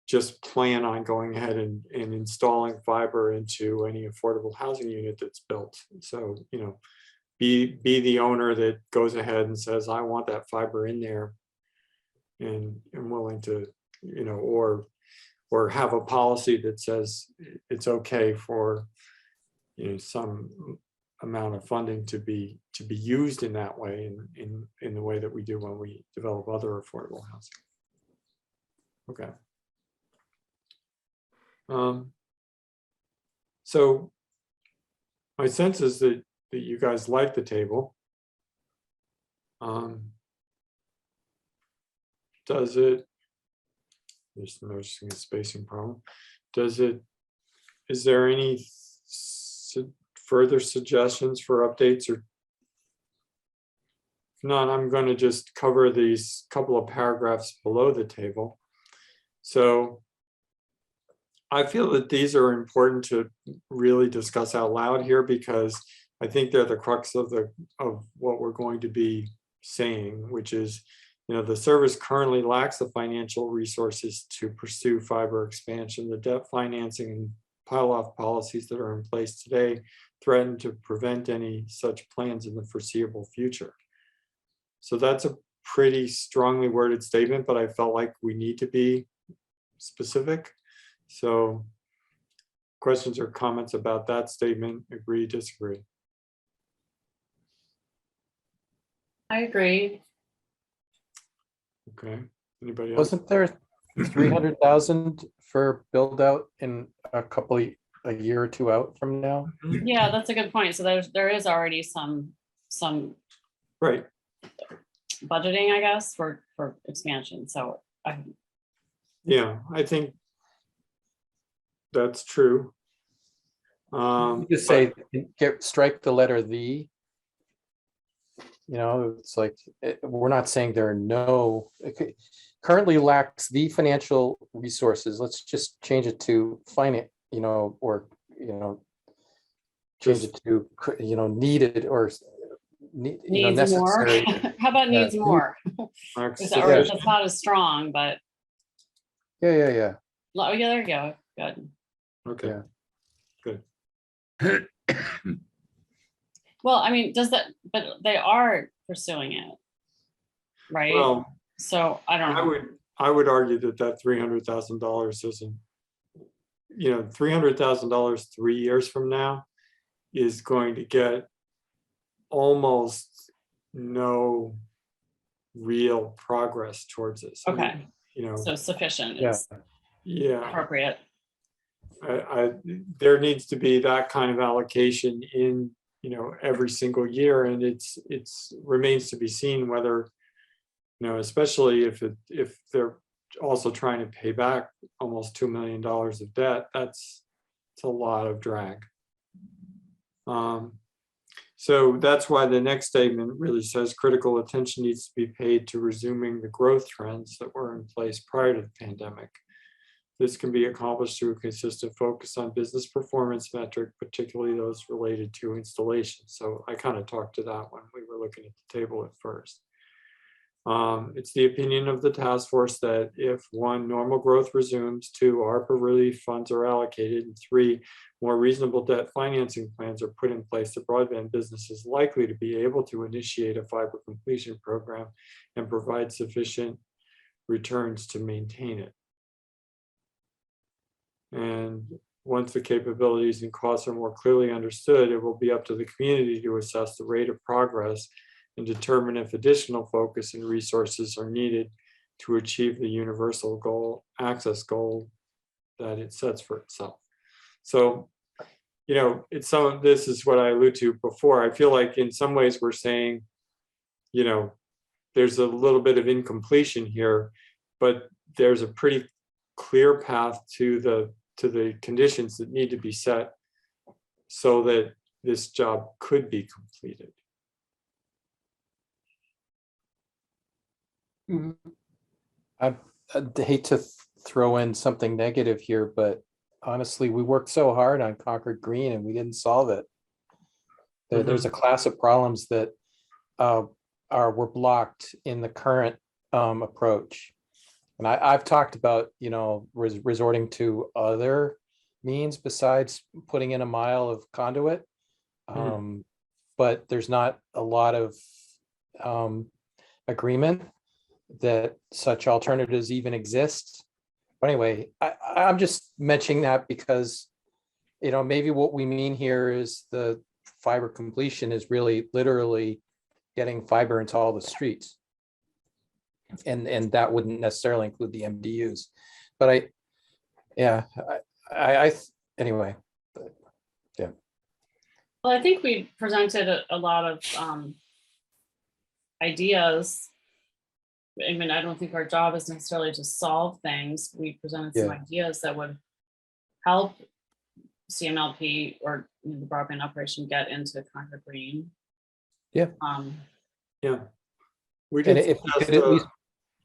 just plan on going ahead and installing fiber into any affordable housing unit that's built. So, be the owner that goes ahead and says, I want that fiber in there, and I'm willing to, or have a policy that says it's okay for, some amount of funding to be used in that way, in the way that we do when we develop other affordable housing. Okay. So my sense is that you guys like the table. Does it, there's noticing a spacing problem. Is there any further suggestions for updates, or if not, I'm going to just cover these couple of paragraphs below the table. So I feel that these are important to really discuss out loud here, because I think they're the crux of what we're going to be saying, which is, the service currently lacks the financial resources to pursue fiber expansion. The debt financing and pile-off policies that are in place today threaten to prevent any such plans in the foreseeable future. So that's a pretty strongly worded statement, but I felt like we need to be specific. So questions or comments about that statement? Agree, disagree? I agree. Okay, anybody else? Wasn't there 300,000 for build out in a year or two out from now? Yeah, that's a good point. So there is already some Right. budgeting, I guess, for expansion. So Yeah, I think that's true. You just say, strike the letter "the." It's like, we're not saying there are no, currently lacks the financial resources. Let's just change it to finance, or, change it to, needed, or, needs more. necessary. How about needs more? Mark, Or sufficient. that's not as strong, but Yeah. oh yeah, there you go. Good. Okay. Yeah. Good. Well, I mean, but they are pursuing it, right? Well, So I don't know. I would argue that $300,000 isn't, $300,000 3 years from now is going to get almost no real progress towards this. Okay. I mean, So sufficient Yeah. is yeah, appropriate. there needs to be that kind of allocation in, every single year, and it's remains to be seen whether, especially if they're also trying to pay back almost $2 million of debt, it's a lot of drag. So that's why the next statement really says critical attention needs to be paid to resuming the growth trends that were in place prior to the pandemic. This can be accomplished through a consistent focus on business performance metric, particularly those related to installation. So I kind of talked to that when we were looking at the table at first. It's the opinion of the task force that if 1, normal growth resumes, 2, ARPA relief funds are allocated, and 3, more reasonable debt financing plans are put in place, the broadband business is likely to be able to initiate a fiber completion program and provide sufficient returns to maintain it. And once the capabilities and costs are more clearly understood, it will be up to the community to assess the rate of progress and determine if additional focus and resources are needed to achieve the universal access goal that it sets for itself. So, it's this is what I alluded to before. I feel like in some ways we're saying, there's a little bit of incompletion here, but there's a pretty clear path to the conditions that need to be set so that this job could be completed. I'd hate to throw in something negative here, but honestly, we worked so hard on Concord Green and we didn't solve it. There's a class of problems that were blocked in the current approach. And I've talked about, resorting to other means besides putting in a mile of conduit. But there's not a lot of agreement that such alternatives even exist. But anyway, I'm just mentioning that because, maybe what we mean here is the fiber completion is really literally getting fiber into all the streets. And that wouldn't necessarily include the MDUs, but anyway. Well, I think we presented a lot of ideas. I mean, I don't think our job is necessarily to solve things. We presented some ideas that would help CMLP or the broadband operation get into Concord Green. Yeah. Yeah. We And did if we could suggest at least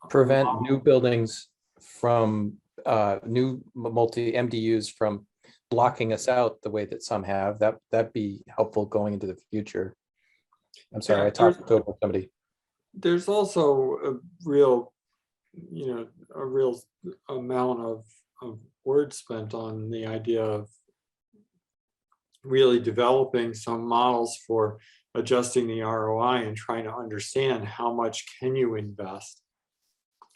prevent new buildings from new multi MDUs from blocking us out the way that some have, that'd be helpful going into the future. I'm sorry, Yeah, I talked over somebody. there's also a real, a real amount of word spent on the idea of really developing some models for adjusting the ROI and trying to understand how much can you invest.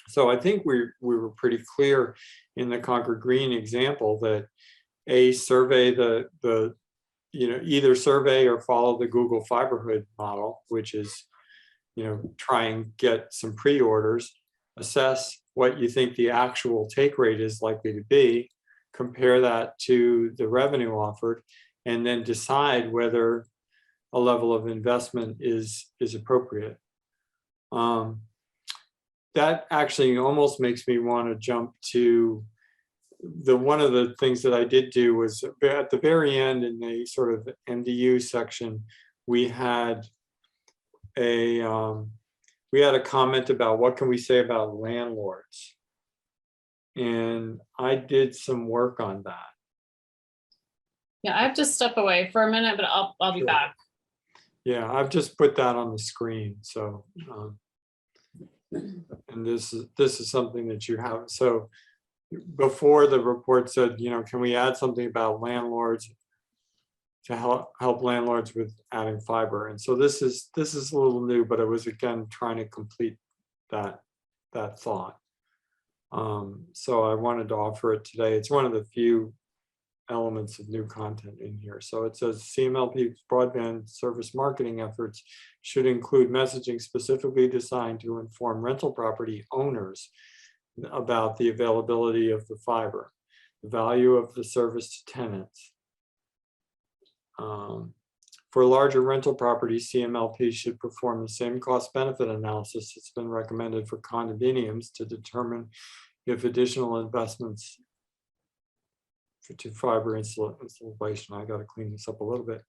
So I think we were pretty clear in the Concord Green example that survey either survey or follow the Google Fiberhood model, which is, try and get some pre-orders, assess what you think the actual take rate is likely to be, compare that to the revenue offered, and then decide whether a level of investment is appropriate. That actually almost makes me want to jump to one of the things that I did do was at the very end in the sort of MDU section, we had a comment about what can we say about landlords. And I did some work on that. Yeah, I have to step away for a minute, but I'll be Sure. back. Yeah, I've just put that on the screen. So, and this is something that you have. So before the report said, can we add something about landlords to help landlords with adding fiber? And so this is a little new, but it was again trying to complete that thought. So I wanted to offer it today. It's one of the few elements of new content in here. So it says CMLP's broadband service marketing efforts should include messaging specifically designed to inform rental property owners about the availability of the fiber, the value of the service to tenants. For larger rental properties, CMLP should perform the same cost-benefit analysis that's been recommended for condominiums to determine if additional investments to fiber installation. I got to clean this up a little bit.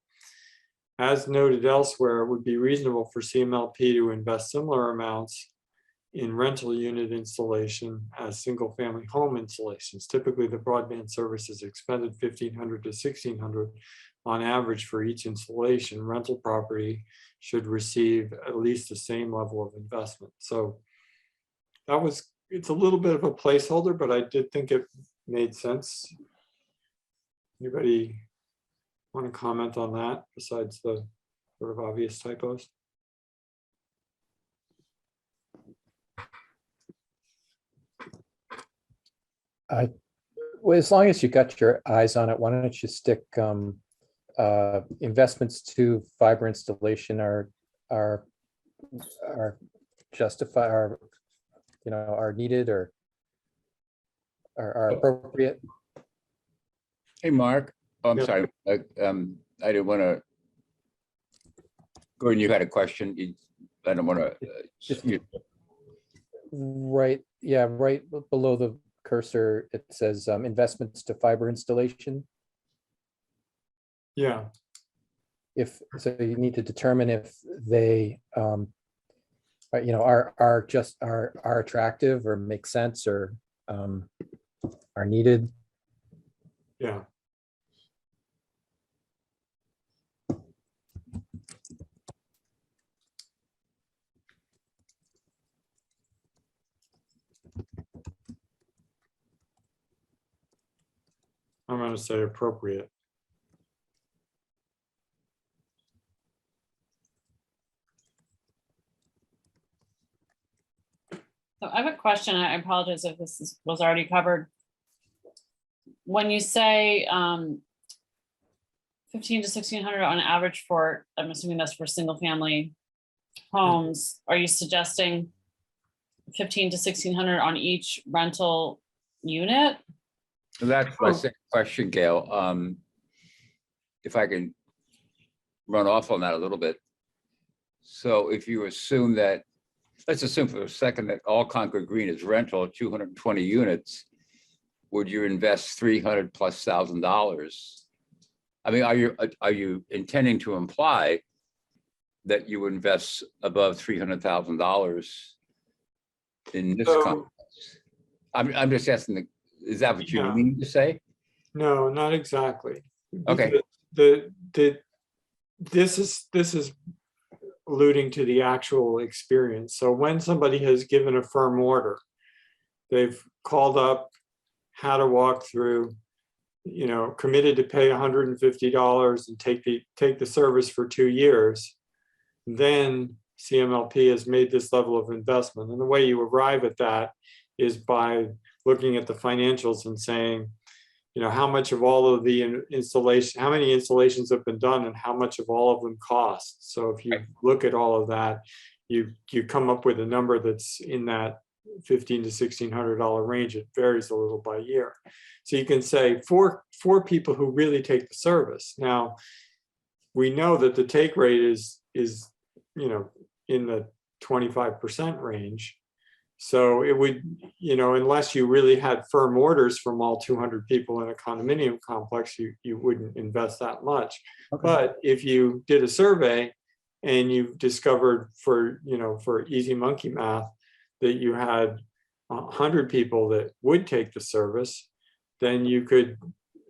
As noted elsewhere, it would be reasonable for CMLP to invest similar amounts in rental unit installation as single family home installations. Typically, the broadband service is expended $1,500 to $1,600 on average for each installation. Rental property should receive at least the same level of investment. So it's a little bit of a placeholder, but I did think it made sense. Anybody want to comment on that besides the sort of obvious typos? Well, as long as you got your eyes on it, why don't you stick investments to fiber installation are justified, are needed or are appropriate. Hey, Mark. Oh, I'm Yeah. sorry. I didn't want to. Gordon, you had a question. I don't want to. Right. Yeah. Right below the cursor, it says investments to fiber installation. Yeah. So you need to determine if they are attractive or make sense or are needed. Yeah. I'm going to say appropriate. So I have a question. I apologize if this was already covered. When you say 15 to 1600 on average for, I'm assuming that's for single family homes. Are you suggesting 15 to 1600 on each rental unit? So that's my Oh. second question, Gail. If I can run off on that a little bit. So if you assume that, let's assume for a second that all Concord Green is rental, 220 units, would you invest $300,000+? I mean, are you intending to imply that you invest above $300,000 in this So- complex? I'm just asking, is that what you Yeah. mean to say? No, not exactly. Okay. This is alluding to the actual experience. So when somebody has given a firm order, they've called up, had a walkthrough, committed to pay $150 and take the service for 2 years, then CMLP has made this level of investment. And the way you arrive at that is by looking at the financials and saying, how much of all of the installation, how many installations have been done and how much of all of them cost. So if you look at all of that, you come up with a number that's in that $1,500 to $1,600 range. It varies a little by year. So you can say for people who really take the service. Now, we know that the take rate is in the 25% range. So it would, unless you really had firm orders from all 200 people in a condominium complex, you wouldn't invest that much. Okay. But if you did a survey and you discovered for easy monkey math that you had 100 people that would take the service, then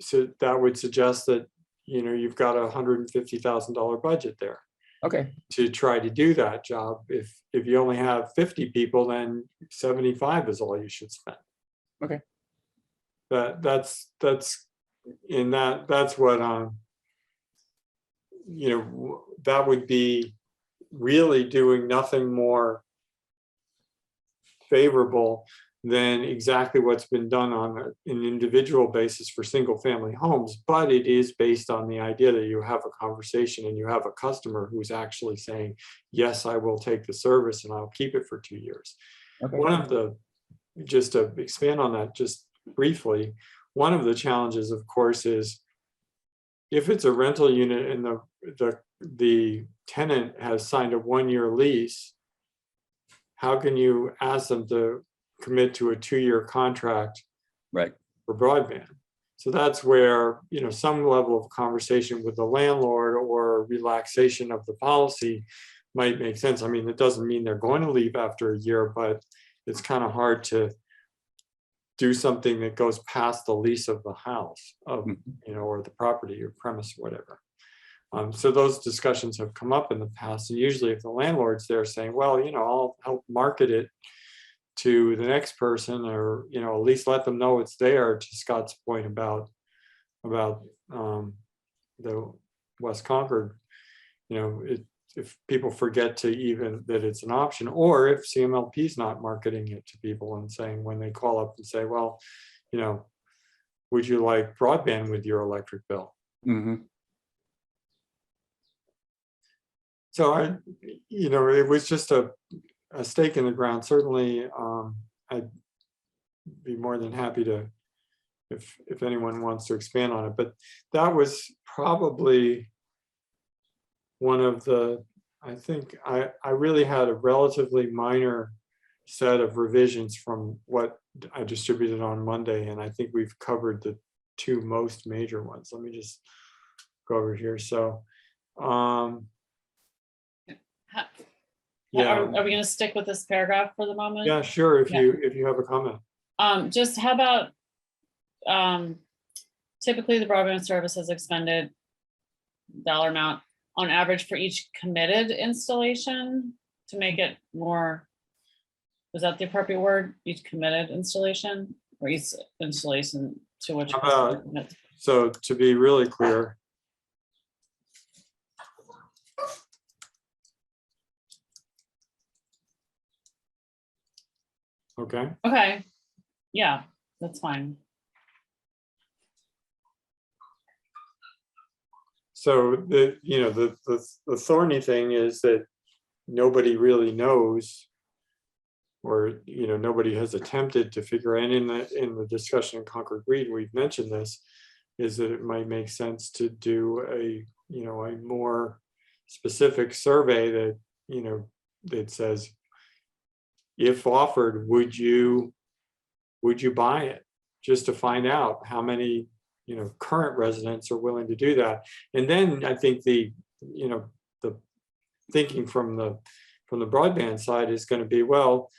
so that would suggest that, you've got a $150,000 budget there. Okay. To try to do that job. If you only have 50 people, then 75 is all you should spend. Okay. That's what that would be really doing nothing more favorable than exactly what's been done on an individual basis for single family homes, but it is based on the idea that you have a conversation and you have a customer who's actually saying, yes, I will take the service and I'll keep it for 2 years. Okay. Just to expand on that just briefly, one of the challenges, of course, is if it's a rental unit and the tenant has signed a 1-year lease, how can you ask them to commit to a 2-year contract Right. for broadband? So that's where, some level of conversation with the landlord or relaxation of the policy might make sense. I mean, it doesn't mean they're going to leave after a year, but it's kind of hard to do something that goes past the lease of the house or the property or premise, whatever. So those discussions have come up in the past. And usually if the landlord's there saying, well, I'll help market it to the next person, or at least let them know it's there, to Scott's point about the West Concord, if people forget to even that it's an option, or if CMLP is not marketing it to people and saying, when they call up and say, well, would you like broadband with your electric bill? Mm-hmm. So it was just a stake in the ground. Certainly, I'd be more than happy to, if anyone wants to expand on it. But that was probably one of the, I think I really had a relatively minor set of revisions from what I distributed on Monday. And I think we've covered the 2 most major ones. Let me just go over here. So, Are we going to stick with this paragraph for the moment? yeah, sure. If Yeah. you have a comment. Just how about typically the broadband service has expended dollar amount on average for each committed installation, to make it more, is that the appropriate word? Each committed installation, or each installation to which? How about- So to be really clear, okay. Okay, yeah, that's fine. So the thorny thing is that nobody really knows, or nobody has attempted to figure out. And in the discussion in Concord Green, we've mentioned this, is that it might make sense to do a more specific survey that that says, if offered, would you buy it, just to find out how many current residents are willing to do that. And then I think the thinking from the broadband side is going to be, well,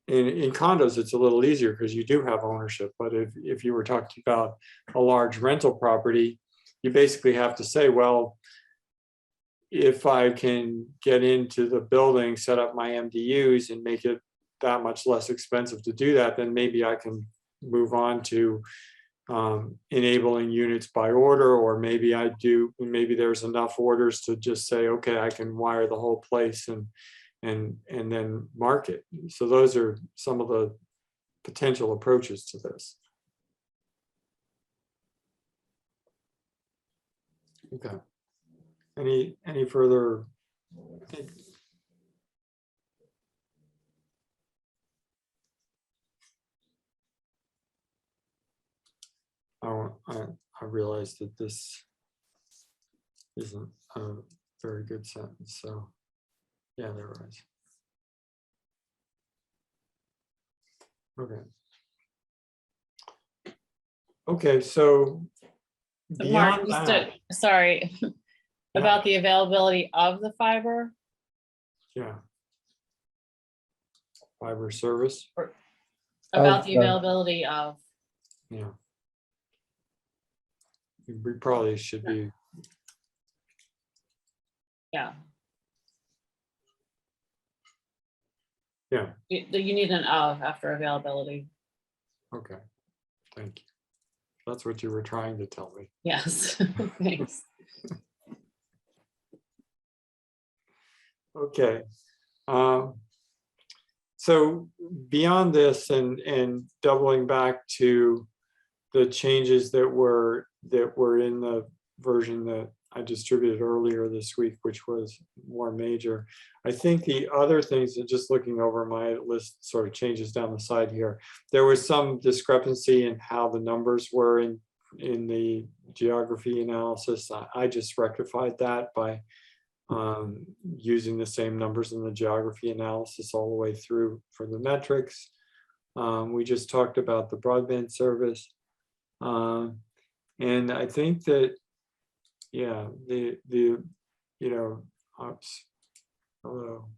in condos it's a little easier because you do have ownership, but if you were talking about a large rental property, you basically have to say, well, if I can get into the building, set up my MDUs and make it that much less expensive to do that, then maybe I can move on to enabling units by order, or maybe there's enough orders to just say, okay, I can wire the whole place and then market. So those are some of the potential approaches to this. Okay. Any further? I realized that this isn't a very good sentence, so yeah, there was. Okay, so Mark, beyond that, sorry, about the availability of the fiber. yeah, fiber service, About Of the the- availability of, yeah. We probably should be, yeah. yeah, You need an of after availability. okay, thank you. That's what you were trying to tell me. Yes, thanks. Okay. So beyond this and doubling back to the changes that were in the version that I distributed earlier this week, which was more major, I think the other things, that just looking over my list, sort of changes down the side here, there was some discrepancy in how the numbers were in the geography analysis. I just rectified that by using the same numbers in the geography analysis all the way through for the metrics. We just talked about the broadband service. And I think that, yeah, oops, hello.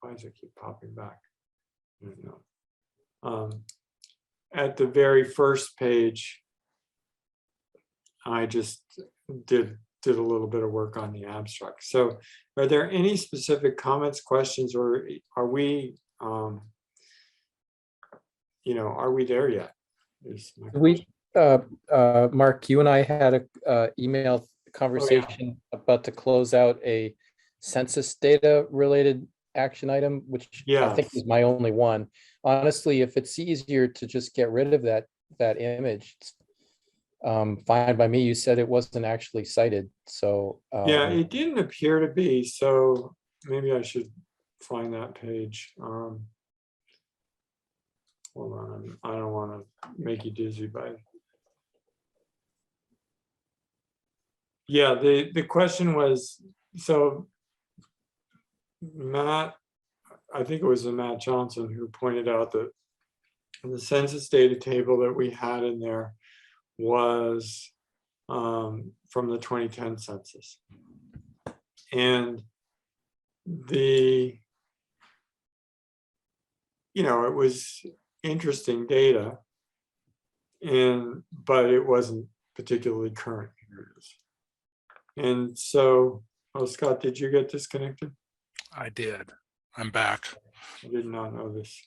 Why does it keep popping back? I don't know. At the very first page, I just did a little bit of work on the abstract. So are there any specific comments, questions, or are we, are we there yet? Mark, you and I had a email conversation about to close out a census data related action item, which I think is my only one. Honestly, if it's easier to just get rid of that image, it's fine by me. You said it wasn't actually cited, so yeah, it didn't appear to be. So maybe I should find that page. Hold on, I don't want to make you dizzy by. Yeah, the question was, so Matt, I think it was Matt Johnson who pointed out that the census data table that we had in there was from the 2010 census. And it was interesting data, but it wasn't particularly current. Here it is. And so, Scott, did you get disconnected? I did. I'm back. I did not know this.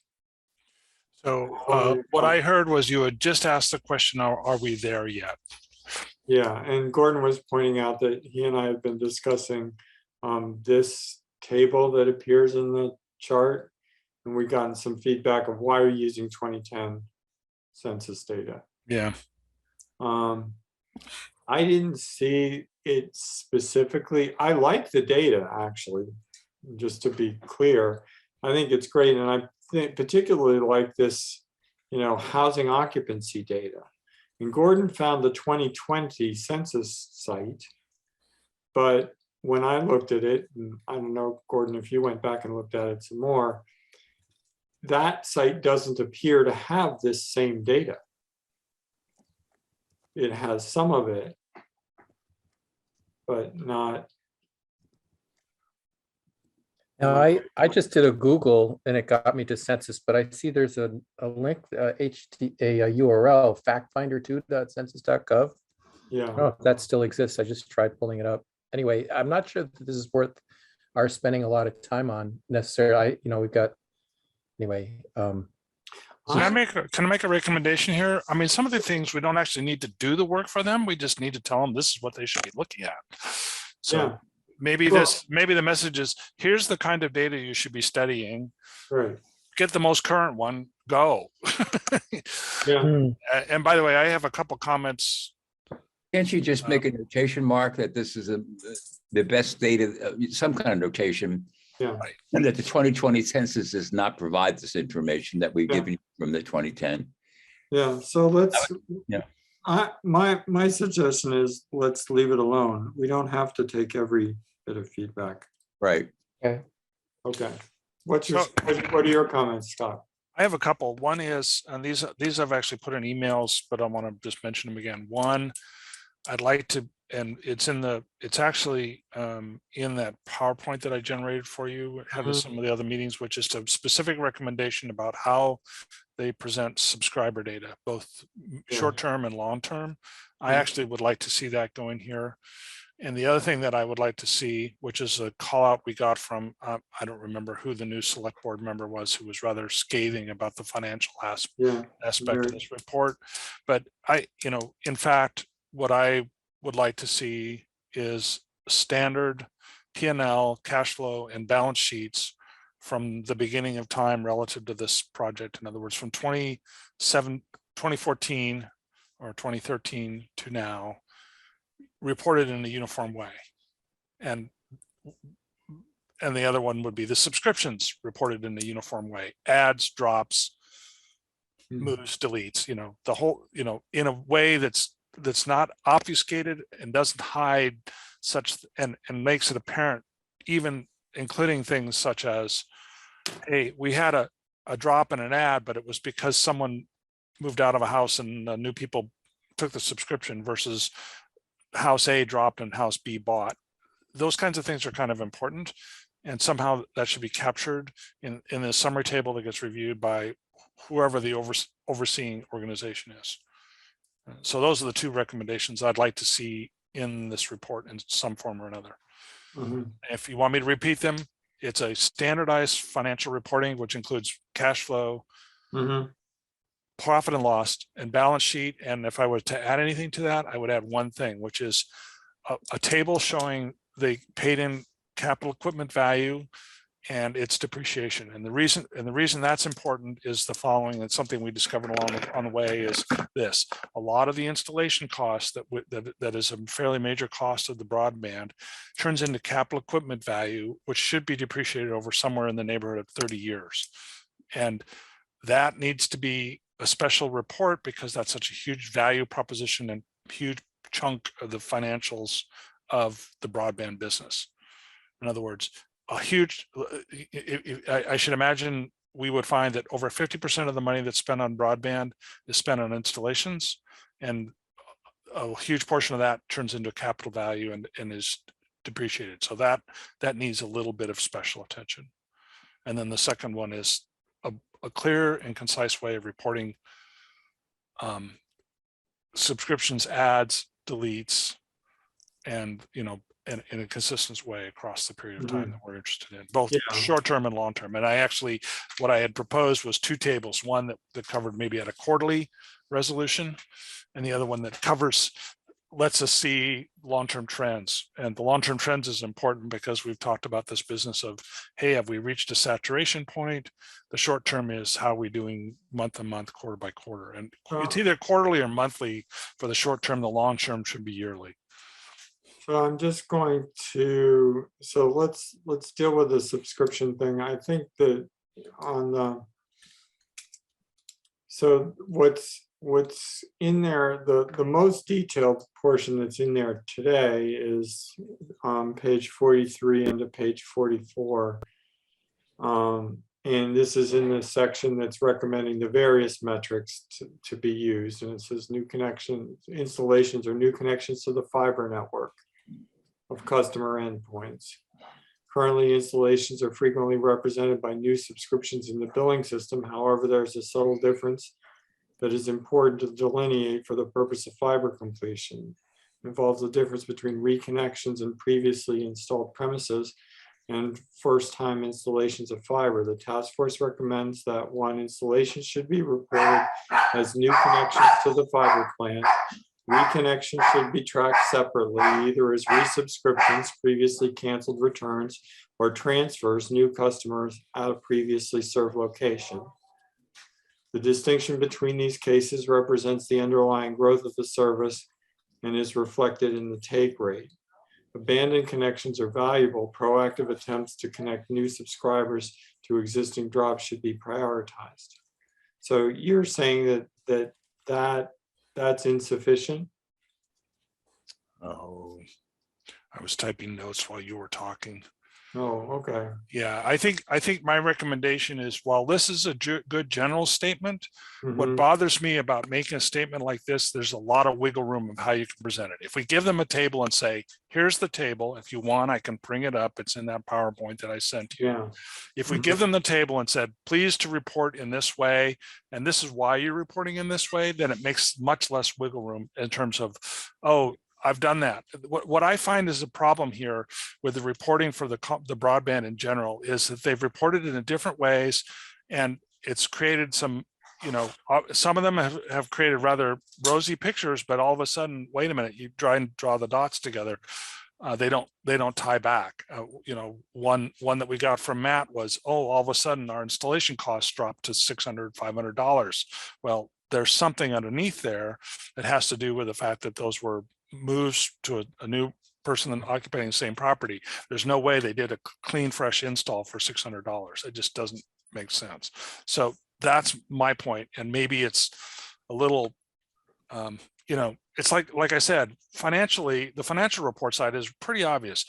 So what I heard was you had just asked the question, are we there yet? Yeah, and Gordon was pointing out that he and I have been discussing this table that appears in the chart, and we've gotten some feedback of why we're using 2010 census data. Yeah. I didn't see it specifically. I like the data, actually, just to be clear. I think it's great, and I think particularly like this, housing occupancy data. And Gordon found the 2020 census site, but when I looked at it, and I don't know, Gordon, if you went back and looked at it some more, that site doesn't appear to have this same data. It has some of it, but not. Now, I just did a Google and it got me to census, but I see there's a link, a URL, factfinder2.census.gov. Yeah. I don't know if that still exists. I just tried pulling it up. Anyway, I'm not sure that this is worth our spending a lot of time on necessarily. We've got, anyway. Can I make a recommendation here? I mean, some of the things we don't actually need to do the work for them. We just need to tell them this is what they should be looking at. So Yeah. maybe the message is, here's the kind of data you should be studying. Right. Get the most current one, go. Yeah. And by the way, I have a couple comments. Can't you just make a notation mark that this is the best data, some kind of notation? Yeah. And that the 2020 census does not provide this information that we've Yeah. given you from the 2010. Yeah. So let's. Yeah. My suggestion is let's leave it alone. We don't have to take every bit of feedback. Right. Okay. Okay. What are your comments, Scott? I have a couple. One is, and these I've actually put in emails, but I want to just mention them again. One, I'd like to, and it's actually in that PowerPoint that I generated for you ahead of some of the other meetings, which is a specific recommendation about how they present subscriber data, both short-term and long-term. I actually would like to see that going here. And the other thing that I would like to see, which is a call out we got from, I don't remember who the new select board member was, who was rather scathing about the financial aspect of this report. But in fact, what I would like to see is standard P&L, cash flow, and balance sheets from the beginning of time relative to this project. In other words, from 2014 or 2013 to now, reported in a uniform way. And the other one would be the subscriptions reported in a uniform way. Ads, drops, moves, deletes, the whole, in a way that's not obfuscated and doesn't hide such, and makes it apparent, even including things such as, hey, we had a drop in an ad, but it was because someone moved out of a house and new people took the subscription versus house A dropped and house B bought. Those kinds of things are kind of important, and somehow that should be captured in the summary table that gets reviewed by whoever the overseeing organization is. So those are the two recommendations I'd like to see in this report in some form or another. If you want me to repeat them, it's a standardized financial reporting, which includes cash flow, profit and loss, and balance sheet. And if I were to add anything to that, I would add one thing, which is a table showing the paid in capital equipment value and its depreciation. And the reason that's important is the following. That's something we discovered on the way, is this: a lot of the installation costs that is a fairly major cost of the broadband turns into capital equipment value, which should be depreciated over somewhere in the neighborhood of 30 years. And that needs to be a special report, because that's such a huge value proposition and huge chunk of the financials of the broadband business. In other words, a huge, I should imagine we would find that over 50% of the money that's spent on broadband is spent on installations, and a huge portion of that turns into capital value and is depreciated. So that needs a little bit of special attention. And then the second one is a clear and concise way of reporting subscriptions, ads, deletes, and in a consistent way across the period of time that we're interested in, both short-term and long-term. And what I had proposed was two tables, one that covered maybe at a quarterly resolution, and the other one that covers lets us see long-term trends. And the long-term trends is important because we've talked about this business of, hey, have we reached a saturation point? The short term is how are we doing month to month, quarter by quarter. And it's either quarterly or monthly for the short term. The long term should be yearly. So I'm just going to, so let's deal with the subscription thing. I think that on the, so what's in there, the most detailed portion that's in there today is on page 43 into page 44. And this is in the section that's recommending the various metrics to be used. And it says new connection installations or new connections to the fiber network of customer endpoints. Currently, installations are frequently represented by new subscriptions in the billing system. However, there's a subtle difference that is important to delineate for the purpose of fiber completion. It involves the difference between reconnections and previously installed premises and first-time installations of fiber. The task force recommends that one, installation should be reported as new connections to the fiber plant. Reconnection should be tracked separately, either as resubscriptions, previously canceled returns, or transfers, new customers at a previously served location. The distinction between these cases represents the underlying growth of the service and is reflected in the take rate. Abandoned connections are valuable. Proactive attempts to connect new subscribers to existing drops should be prioritized. So you're saying that's insufficient? Oh, I was typing notes while you were talking. Oh, okay. Yeah, I think my recommendation is, while this is a good general statement, what bothers me about making a statement like this, there's a lot of wiggle room of how you can present it. If we give them a table and say, here's the table, if you want, I can bring it up. It's in that PowerPoint that I sent you. Yeah. If we give them the table and said, please to report in this way, and this is why you're reporting in this way, then it makes much less wiggle room in terms of, oh, I've done that. What I find is a problem here with the reporting for the broadband in general is that they've reported it in different ways, and it's created some, some of them have created rather rosy pictures, but all of a sudden, wait a minute, you try and draw the dots together. They don't tie back. One that we got from Matt was, oh, all of a sudden our installation costs dropped to $600, $500. Well, there's something underneath there that has to do with the fact that those were moves to a new person occupying the same property. There's no way they did a clean, fresh install for $600. It just doesn't make sense. So that's my point. And maybe it's a little, it's like I said, financially, the financial report side is pretty obvious.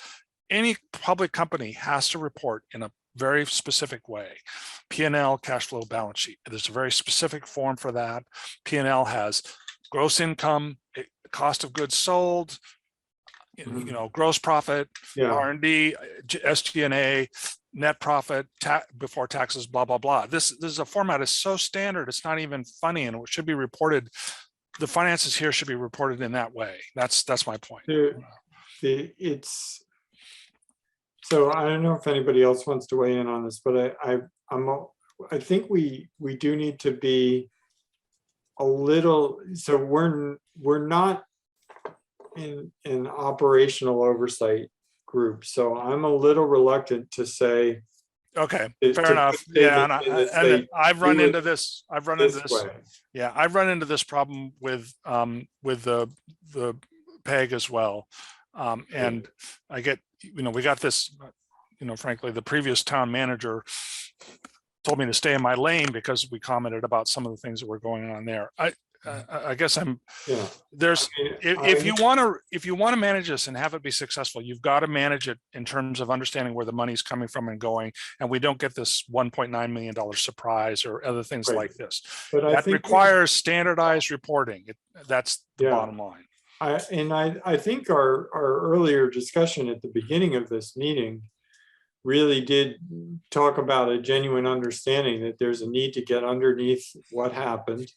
Any public company has to report in a very specific way. P&L, cash flow, balance sheet. There's a very specific form for that. P&L has gross income, cost of goods sold, gross profit, R&D, SG&A, net profit, before taxes, blah, blah, blah. This is a format is so standard, it's not even funny, and it should be reported. The finances here should be reported in that way. That's my point. So I don't know if anybody else wants to weigh in on this, but I think we do need to be a little, so we're not in an operational oversight group, so I'm a little reluctant to say. Okay, fair enough. Yeah, and I've run into this. Yeah, I've run into this problem with the PEG as well, and I get, we got this. Frankly, the previous town manager told me to stay in my lane because we commented about some of the things that were going on there. I guess if you want to manage this and have it be successful, you've got to manage it in terms of understanding where the money's coming from and going, and we don't get this $1.9 million surprise or other things like this. But that requires standardized reporting. That's the bottom line. I think our earlier discussion at the beginning of this meeting really did talk about a genuine understanding that there's a need to get underneath what happened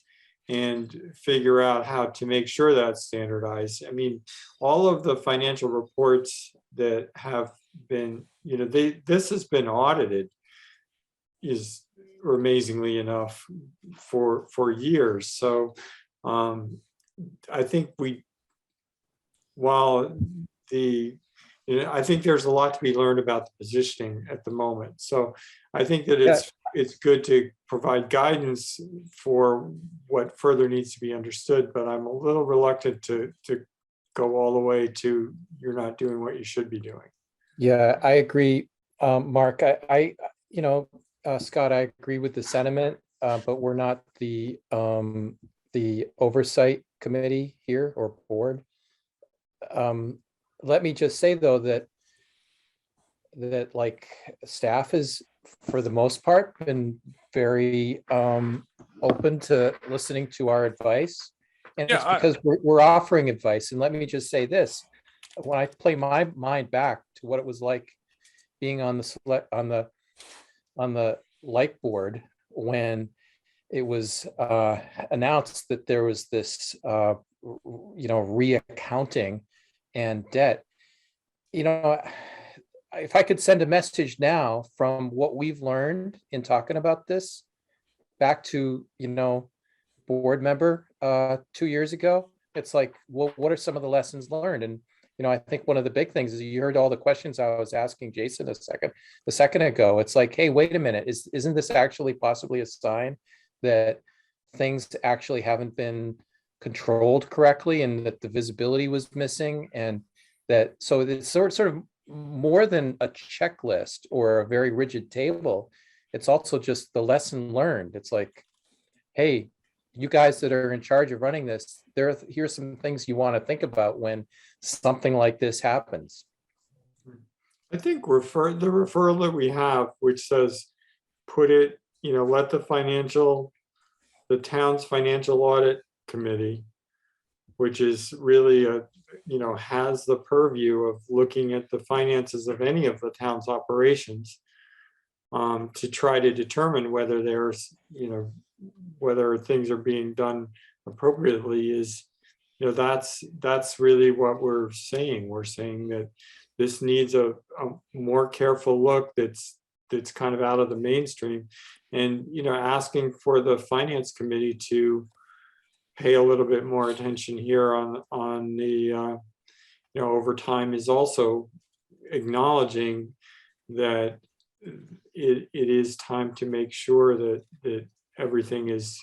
and figure out how to make sure that's standardized. I mean, all of the financial reports that have been, this has been audited, is amazingly enough for years. So I think while I think there's a lot to be learned about the positioning at the moment. So I think that it's good to provide guidance for what further needs to be understood, but I'm a little reluctant to go all the way to you're not doing what you should be doing. Yeah, I agree, Mark. Scott, I agree with the sentiment, but we're not the oversight committee here or board. Let me just say though that like staff is for the most part been very open to listening to our advice, and it's because we're offering advice. And let me just say this: when I play my mind back to what it was like being on the light board when it was announced that there was this reaccounting and debt, if I could send a message now from what we've learned in talking about this back to board member 2 years ago, it's like, well, what are some of the lessons learned? And I think one of the big things is you heard all the questions I was asking Jason a second ago. It's like, hey, wait a minute, isn't this actually possibly a sign that things actually haven't been controlled correctly and that the visibility was missing? And that, so it's sort of more than a checklist or a very rigid table. It's also just the lesson learned. It's like, hey, you guys that are in charge of running this, here's some things you want to think about when something like this happens. I think the referral that we have, which says, put it, let the town's financial audit committee, which is really has the purview of looking at the finances of any of the town's operations, to try to determine whether whether things are being done appropriately, is, that's really what we're saying. We're saying that this needs a more careful look that's kind of out of the mainstream, and asking for the finance committee to pay a little bit more attention here on the over time, is also acknowledging that it is time to make sure that everything is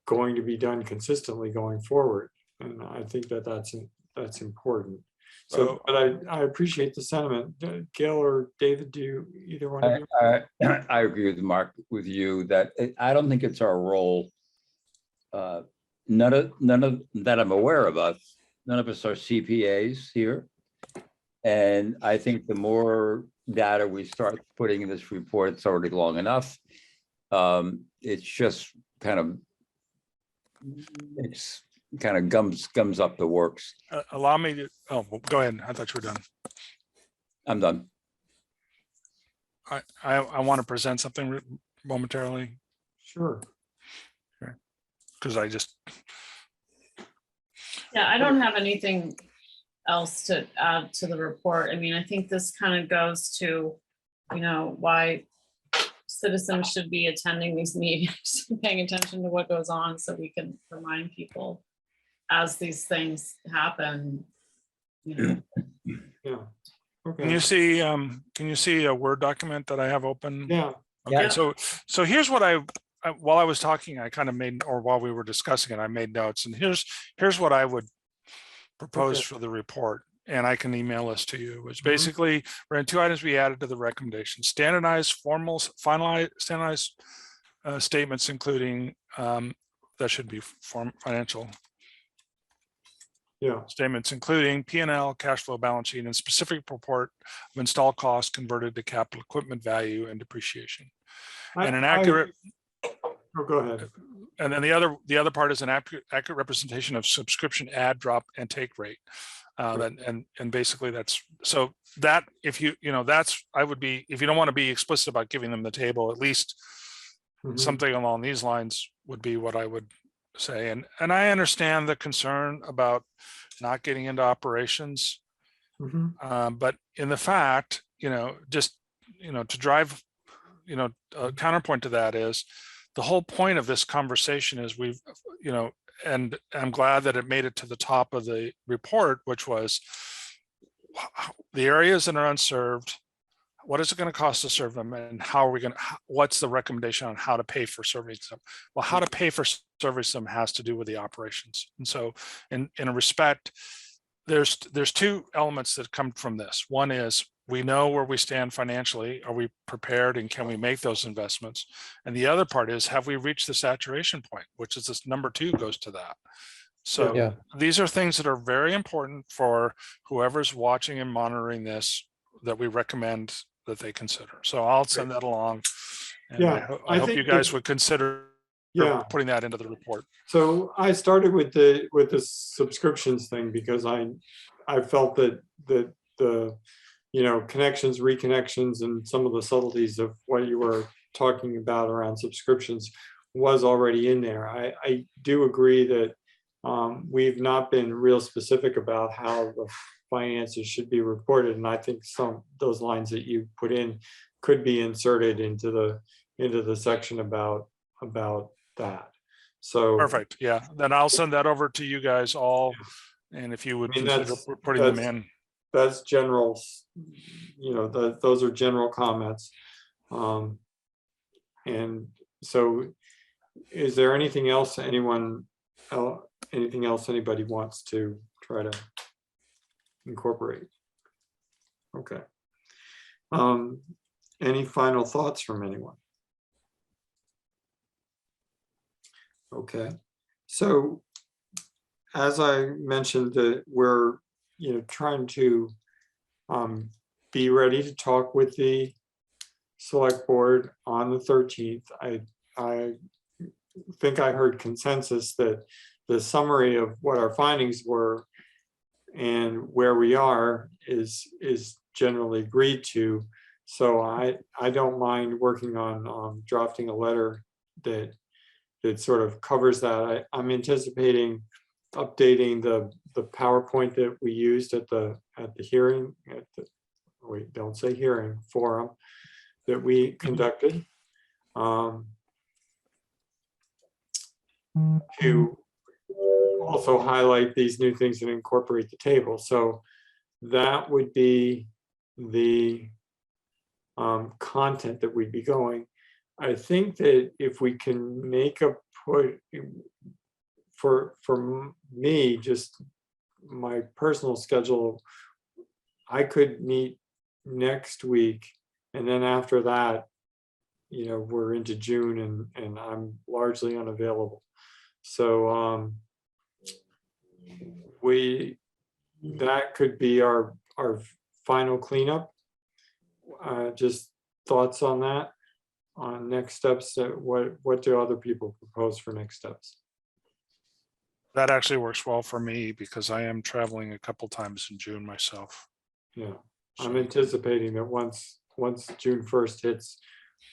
going to be done consistently going forward. And I think that's important. So, but I appreciate the sentiment. Gail or David, do either one of you? I agree with Mark, with you, that I don't think it's our role. None of that I'm aware of us. None of us are CPAs here. And I think the more data we start putting in this report, it's already long enough. It's just kind of gums up the works. Allow me to, well, go ahead. I thought you were done. I'm done. I want to present something momentarily. Sure. Because I just. Yeah, I don't have anything else to add to the report. I mean, I think this kind of goes to, why citizens should be attending these meetings, paying attention to what goes on, so we can remind people as these things happen. Yeah. Okay. Can you see a Word document that I have open? Yeah. Okay. Yeah. So here's what while I was talking, I kind of made, or while we were discussing it, I made notes, and here's what I would propose for the report, and I can email this to you, which basically we're in 2 items we added to the recommendation: standardized standardized statements, including that should be financial statements, including P&L, cash flow, balance sheet, and specific report of installed costs converted to capital equipment value and depreciation. And an accurate. Go ahead. And then the other part is an accurate representation of subscription add, drop, and take rate. And basically that's, so that if that's, I would be, if you don't want to be explicit about giving them the table, at least something along these lines would be what I would say. And I understand the concern about not getting into operations, but in the fact, just, to drive, a counterpoint to that is, the whole point of this conversation is we've, and I'm glad that it made it to the top of the report, which was the areas that are unserved. What is it going to cost to serve them, and how are we going to, what's the recommendation on how to pay for serving them? Well, how to pay for service them has to do with the operations. And so in a respect, there's two elements that come from this. One is we know where we stand financially. Are we prepared, and can we make those investments? And the other part is, have we reached the saturation point, which is this number 2 goes to that. So Yeah. these are things that are very important for whoever's watching and monitoring this, that we recommend that they consider. So I'll send that along. And Yeah, I hope think you guys that- would consider Yeah. putting that into the report. So I started with the subscriptions thing because I felt that the connections, reconnections, and some of the subtleties of what you were talking about around subscriptions was already in there. I do agree that we've not been real specific about how the finances should be reported, and I think those lines that you put in could be inserted into the section about that. So Perfect. Yeah. Then I'll send that over to you guys all. And if you would consider putting them in. That's general, those are general comments. And so is there anything else anybody wants to try to incorporate? Okay. Any final thoughts from anyone? Okay, so as I mentioned, that we're trying to be ready to talk with the select board on the 13th. I think I heard consensus that the summary of what our findings were and where we are is generally agreed to. So I don't mind working on drafting a letter that sort of covers that. I'm anticipating updating the PowerPoint that we used at the hearing, wait, don't say hearing, forum that we conducted, to also highlight these new things and incorporate the table. So that would be the content that we'd be going. I think that if we can make a put for me, just my personal schedule, I could meet next week, and then after that, we're into June, and I'm largely unavailable. So that could be our final cleanup. Just thoughts on that. On next steps, what do other people propose for next steps? That actually works well for me because I am traveling a couple times in June myself. Yeah, I'm anticipating that once June 1st hits,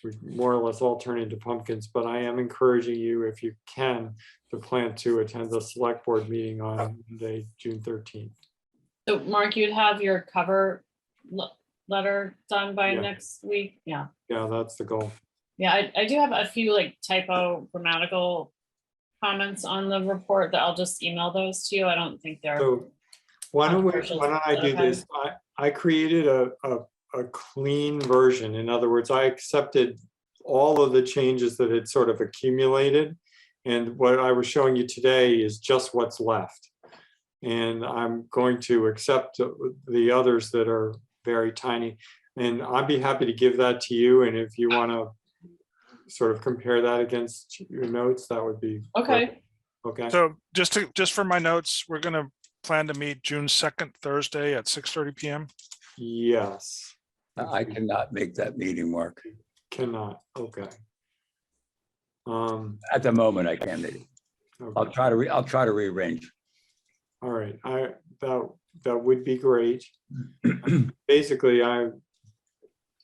we more or less all turn into pumpkins, but I am encouraging you, if you can, to plan to attend the select board meeting on Monday, June 13th. So Mark, you'd have your cover letter done by Yeah. next week? Yeah. Yeah, that's the goal. Yeah, I do have a few typo grammatical comments on the report that I'll just email those to you. I don't think they're. So why don't controversial. I do this? I created a clean version. In other words, I accepted all of the changes that had sort of accumulated. And what I was showing you today is just what's left. And I'm going to accept the others that are very tiny. And I'd be happy to give that to you. And if you want to sort of compare that against your notes, that would be Okay. perfect. Okay. So just for my notes, we're going to plan to meet June 2nd, Thursday at 6:30 p.m. Yes. I cannot make that meeting, Mark. Cannot. Okay. At the moment, I can't make it. I'll Okay. try to rearrange. All right. That would be great. Basically,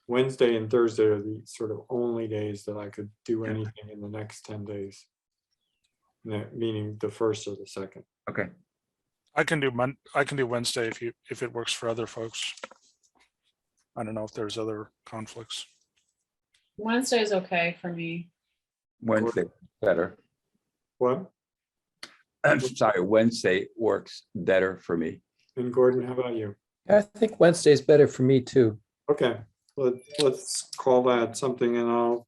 Wednesday and Thursday are the sort of only days that I could do anything in the next 10 days. Meaning the 1st or the 2nd. Okay. I can do Wednesday if it works for other folks. I don't know if there's other conflicts. Wednesday is okay for me. Wednesday, better. What? I'm sorry, Wednesday works better for me. And Gordon, how about you? I think Wednesday's better for me too. Okay, let's call that something and I'll.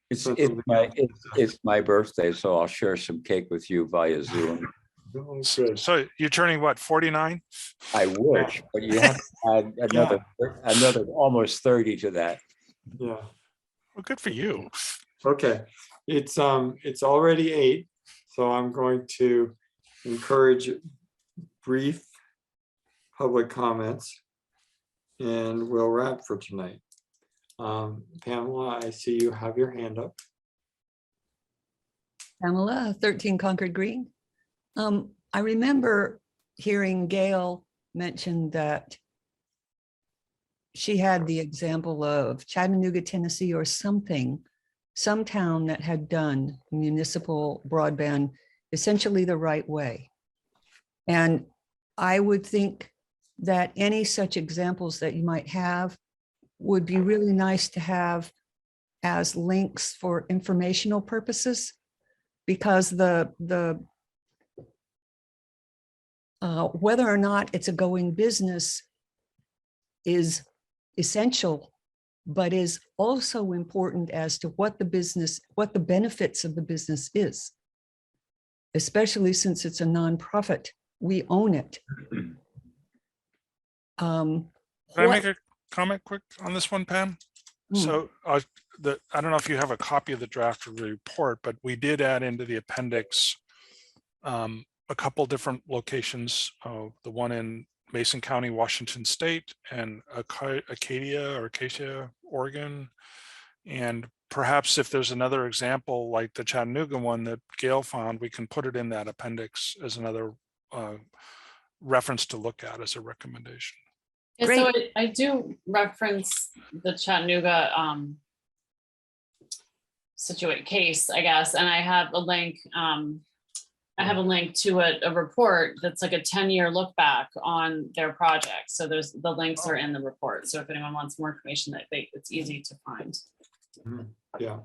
It's, send it's something my, out. it's my birthday, so I'll share some cake with you via Zoom. Oh, good. So you're turning what, 49? I wish, but you have to add another almost 30 to that. Yeah, Well, good for you. okay. It's already 8, so I'm going to encourage brief public comments. And we'll wrap for tonight. Pamela, I see you have your hand up. Pamela, 13 Concord Green. I remember hearing Gail mention that she had the example of Chattanooga, Tennessee, or something, some town that had done municipal broadband essentially the right way. And I would think that any such examples that you might have would be really nice to have as links for informational purposes, because whether or not it's a going business is essential, but is also important as to what the benefits of the business is, especially since it's a nonprofit. We own it. Can I make a comment quick on this one, Pam? So I don't know if you have a copy of the draft of the report, but we did add into the appendix a couple different locations, the one in Mason County, Washington State, and Acacia, Oregon. And perhaps if there's another example like the Chattanooga one that Gail found, we can put it in that appendix as another reference to look at as a recommendation. Yeah, so I do reference the Chattanooga case, I guess, and I have a link. I have a link to a report that's like a 10-year look back on their project. So the links are in the report. So if anyone wants more information, it's easy to find. Yeah,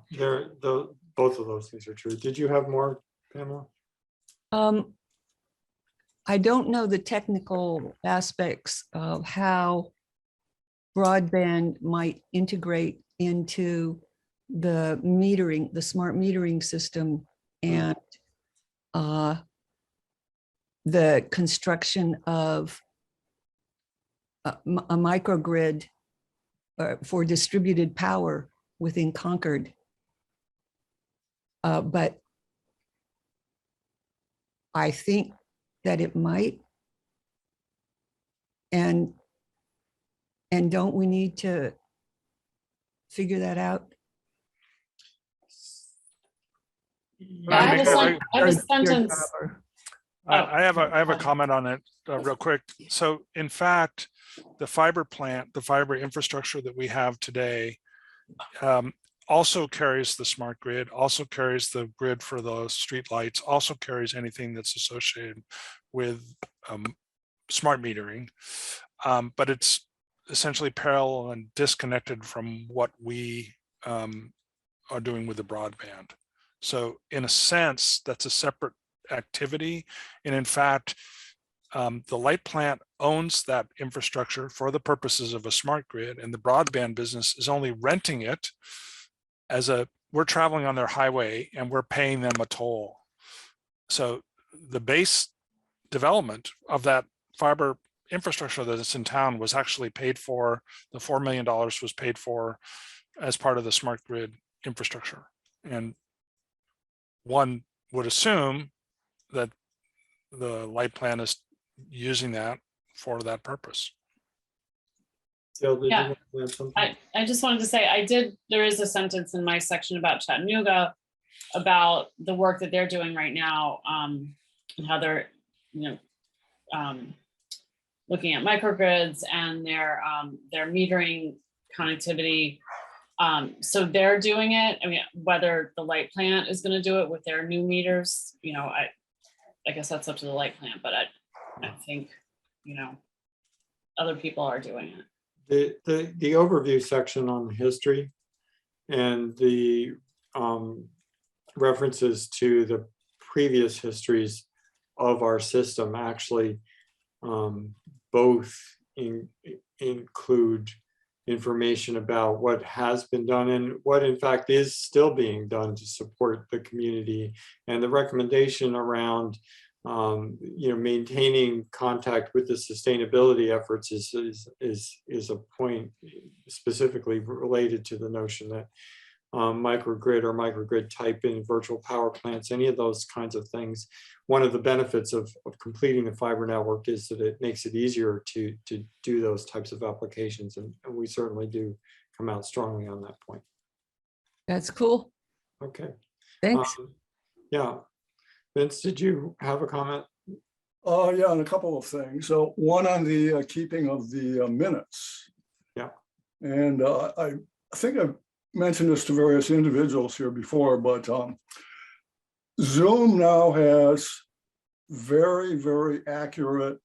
both of those things are true. Did you have more, Pamela? I don't know the technical aspects of how broadband might integrate into the metering, the smart metering system, and the construction of a microgrid for distributed power within Concord. But I think that it might. And don't we need to figure that out? Yeah, I have a sentence. I have a comment on it real quick. So in fact, the fiber infrastructure that we have today also carries the smart grid, also carries the grid for the street lights, also carries anything that's associated with smart metering, but it's essentially parallel and disconnected from what we are doing with the broadband. So in a sense, that's a separate activity. And in fact, the light plant owns that infrastructure for the purposes of a smart grid, and the broadband business is only renting it as we're traveling on their highway and we're paying them a toll. So the base development of that fiber infrastructure that's in town was actually paid for, the $4 million was paid for as part of the smart grid infrastructure. And one would assume that the light plant is using that for that purpose. Jill, did Yeah. you want to add something? I just wanted to say, there is a sentence in my section about Chattanooga about the work that they're doing right now, and how they're, looking at microgrids and their metering connectivity. So they're doing it. I mean, whether the light plant is going to do it with their new meters, I guess that's up to the light plant, but I think, other people are doing it. The overview section on history and the references to the previous histories of our system actually both include information about what has been done and what in fact is still being done to support the community, and the recommendation around maintaining contact with the sustainability efforts is a point specifically related to the notion that microgrid or microgrid type in virtual power plants, any of those kinds of things. One of the benefits of completing the fiber network is that it makes it easier to do those types of applications. And we certainly do come out strongly on that point. That's cool. Okay. Thanks. Yeah. Vince, did you have a comment? Yeah, and a couple of things. So one on the keeping of the minutes. Yeah. And I think I've mentioned this to various individuals here before, but Zoom now has very, very accurate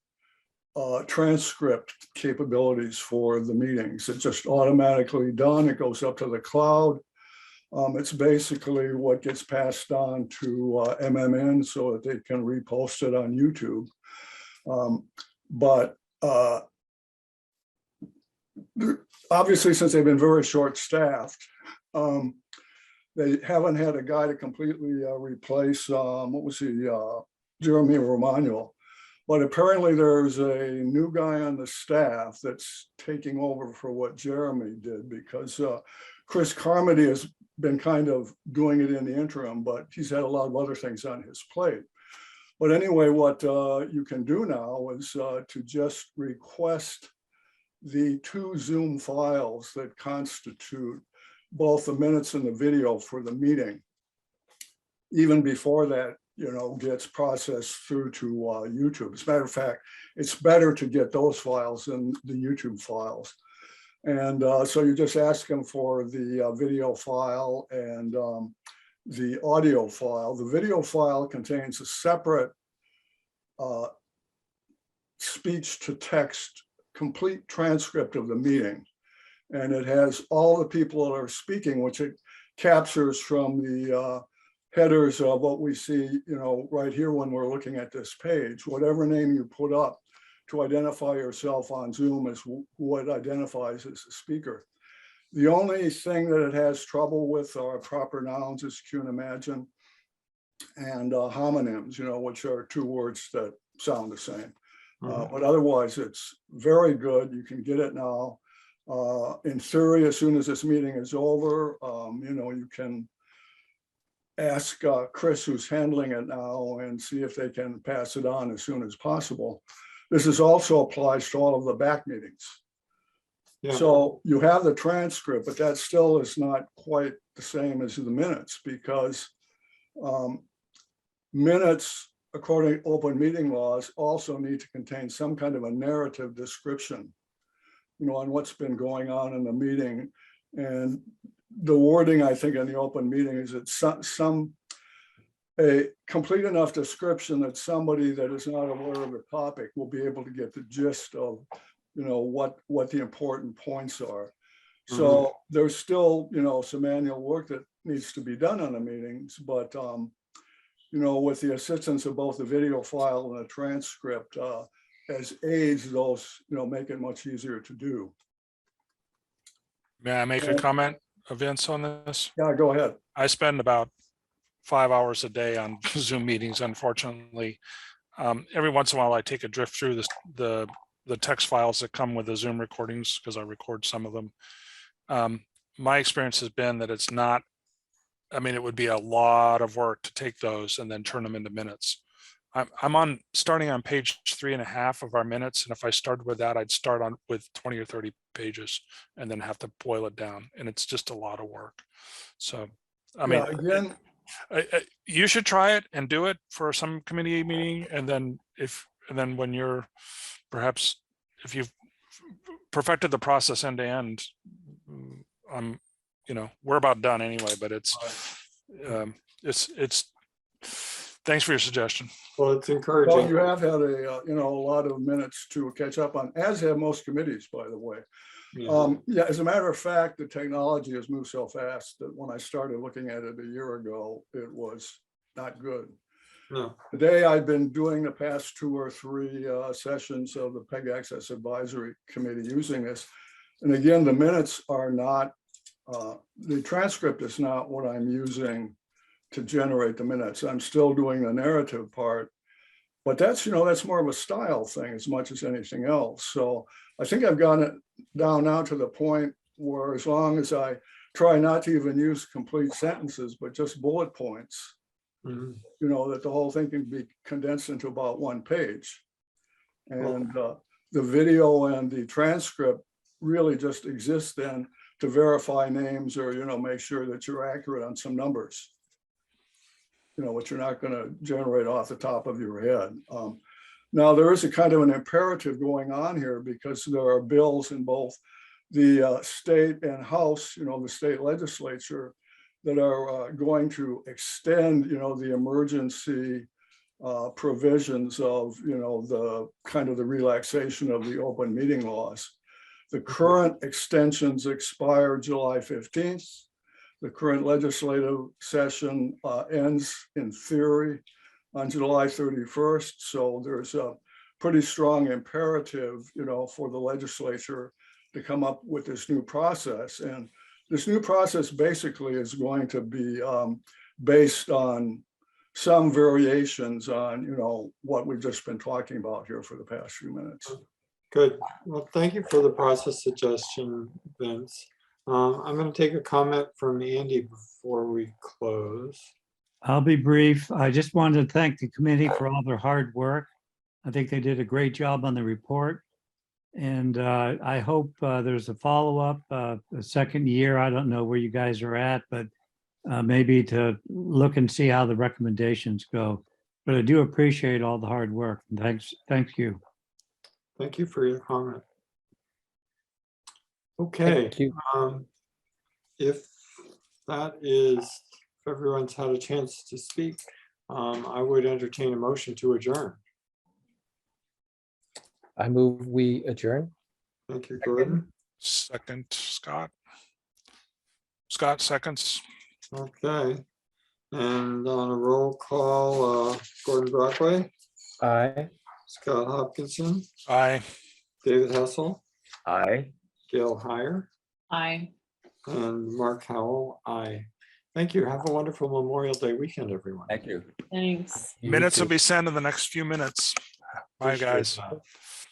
transcript capabilities for the meetings. It's just automatically done. It goes up to the cloud. It's basically what gets passed on to MMN so that they can repost it on YouTube. But obviously, since they've been very short-staffed, they haven't had a guy to completely replace, what was he, Jeremy Romano. But apparently there's a new guy on the staff that's taking over for what Jeremy did, because Chris Carmody has been kind of doing it in the interim, but he's had a lot of other things on his plate. But anyway, what you can do now is to just request the 2 Zoom files that constitute both the minutes and the video for the meeting, even before that, gets processed through to YouTube. As a matter of fact, it's better to get those files than the YouTube files. And so you just ask them for the video file and the audio file. The video file contains a separate speech to text complete transcript of the meeting. And it has all the people that are speaking, which it captures from the headers of what we see, right here when we're looking at this page. Whatever name you put up to identify yourself on Zoom is what identifies as the speaker. The only thing that it has trouble with are proper nouns, as you can imagine, and homonyms, which are 2 words that sound the same. But otherwise, it's very good. You can get it now. In theory, as soon as this meeting is over, you can ask Chris, who's handling it now, and see if they can pass it on as soon as possible. This is also applies to all of the back meetings. Yeah. So you have the transcript, but that still is not quite the same as the minutes, because minutes, according to open meeting laws, also need to contain some kind of a narrative description, on what's been going on in the meeting. And the wording, I think, in the open meeting is that a complete enough description that somebody that is not aware of the topic will be able to get the gist of, what the important points are. So there's still, some manual work that needs to be done on the meetings, but with the assistance of both the video file and the transcript, as aids, those, make it much easier to do. May I make a comment, Vince, on this? Yeah, go ahead. I spend about 5 hours a day on Zoom meetings, unfortunately. Every once in a while, I take a drift through the text files that come with the Zoom recordings, because I record some of them. My experience has been that it's not, it would be a lot of work to take those and then turn them into minutes. I'm starting on page 3.5 of our minutes. And if I started with that, I'd start on with 20 or 30 pages and then have to boil it down. And it's just a lot of work. So, again, you should try it and do it for some committee meeting. And then when you're perhaps, if you've perfected the process end to end, we're about done anyway, but it's thanks for your suggestion. Well, it's encouraging. Well, you have had a lot of minutes to catch up on, as have most committees, by the way. Yeah, as a matter of fact, the technology has moved so fast that when I started looking at it a year ago, it was not good. No. Today, I've been doing the past 2 or 3 sessions of the PEG Access Advisory Committee using this. And again, the minutes are not, the transcript is not what I'm using to generate the minutes. I'm still doing the narrative part. But that's, that's more of a style thing as much as anything else. So I think I've gotten it down now to the point where as long as I try not to even use complete sentences, but just bullet points, Mhm. that the whole thing can be condensed into about 1 page. And the video and the transcript really just exist then to verify names or, make sure that you're accurate on some numbers. Which you're not going to generate off the top of your head. Now, there is a kind of an imperative going on here because there are bills in both the state and House, the state legislature, that are going to extend, the emergency provisions of, the kind of the relaxation of the open meeting laws. The current extensions expire July 15th. The current legislative session ends in theory on July 31st. So there's a pretty strong imperative, for the legislature to come up with this new process. And this new process basically is going to be based on some variations on, what we've just been talking about here for the past few minutes. Good. Well, thank you for the process suggestion, Vince. I'm going to take a comment from Andy before we close. I'll be brief. I just wanted to thank the committee for all their hard work. I think they did a great job on the report. And I hope there's a follow-up, a second year. I don't know where you guys are at, but maybe to look and see how the recommendations go. But I do appreciate all the hard work. Thank you. Thank you for your comment. Okay. Thank you. If that is, if everyone's had a chance to speak, I would entertain a motion to adjourn. I move we adjourn. Thank you, Gordon. Second, Scott. Scott seconds. Okay. And on a roll call, Gordon Brockway, Aye. Scott Hopkinson, Aye. David Hessel, Aye. Gail Heyer, Aye. and Mark Howell. Aye. Thank you. Have a wonderful Memorial Day weekend, everyone. Thank you. Thanks. You Minutes will too. be sent in the next few minutes. Bye, Appreciate guys. that.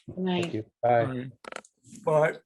Good night. Thank you. Bye. But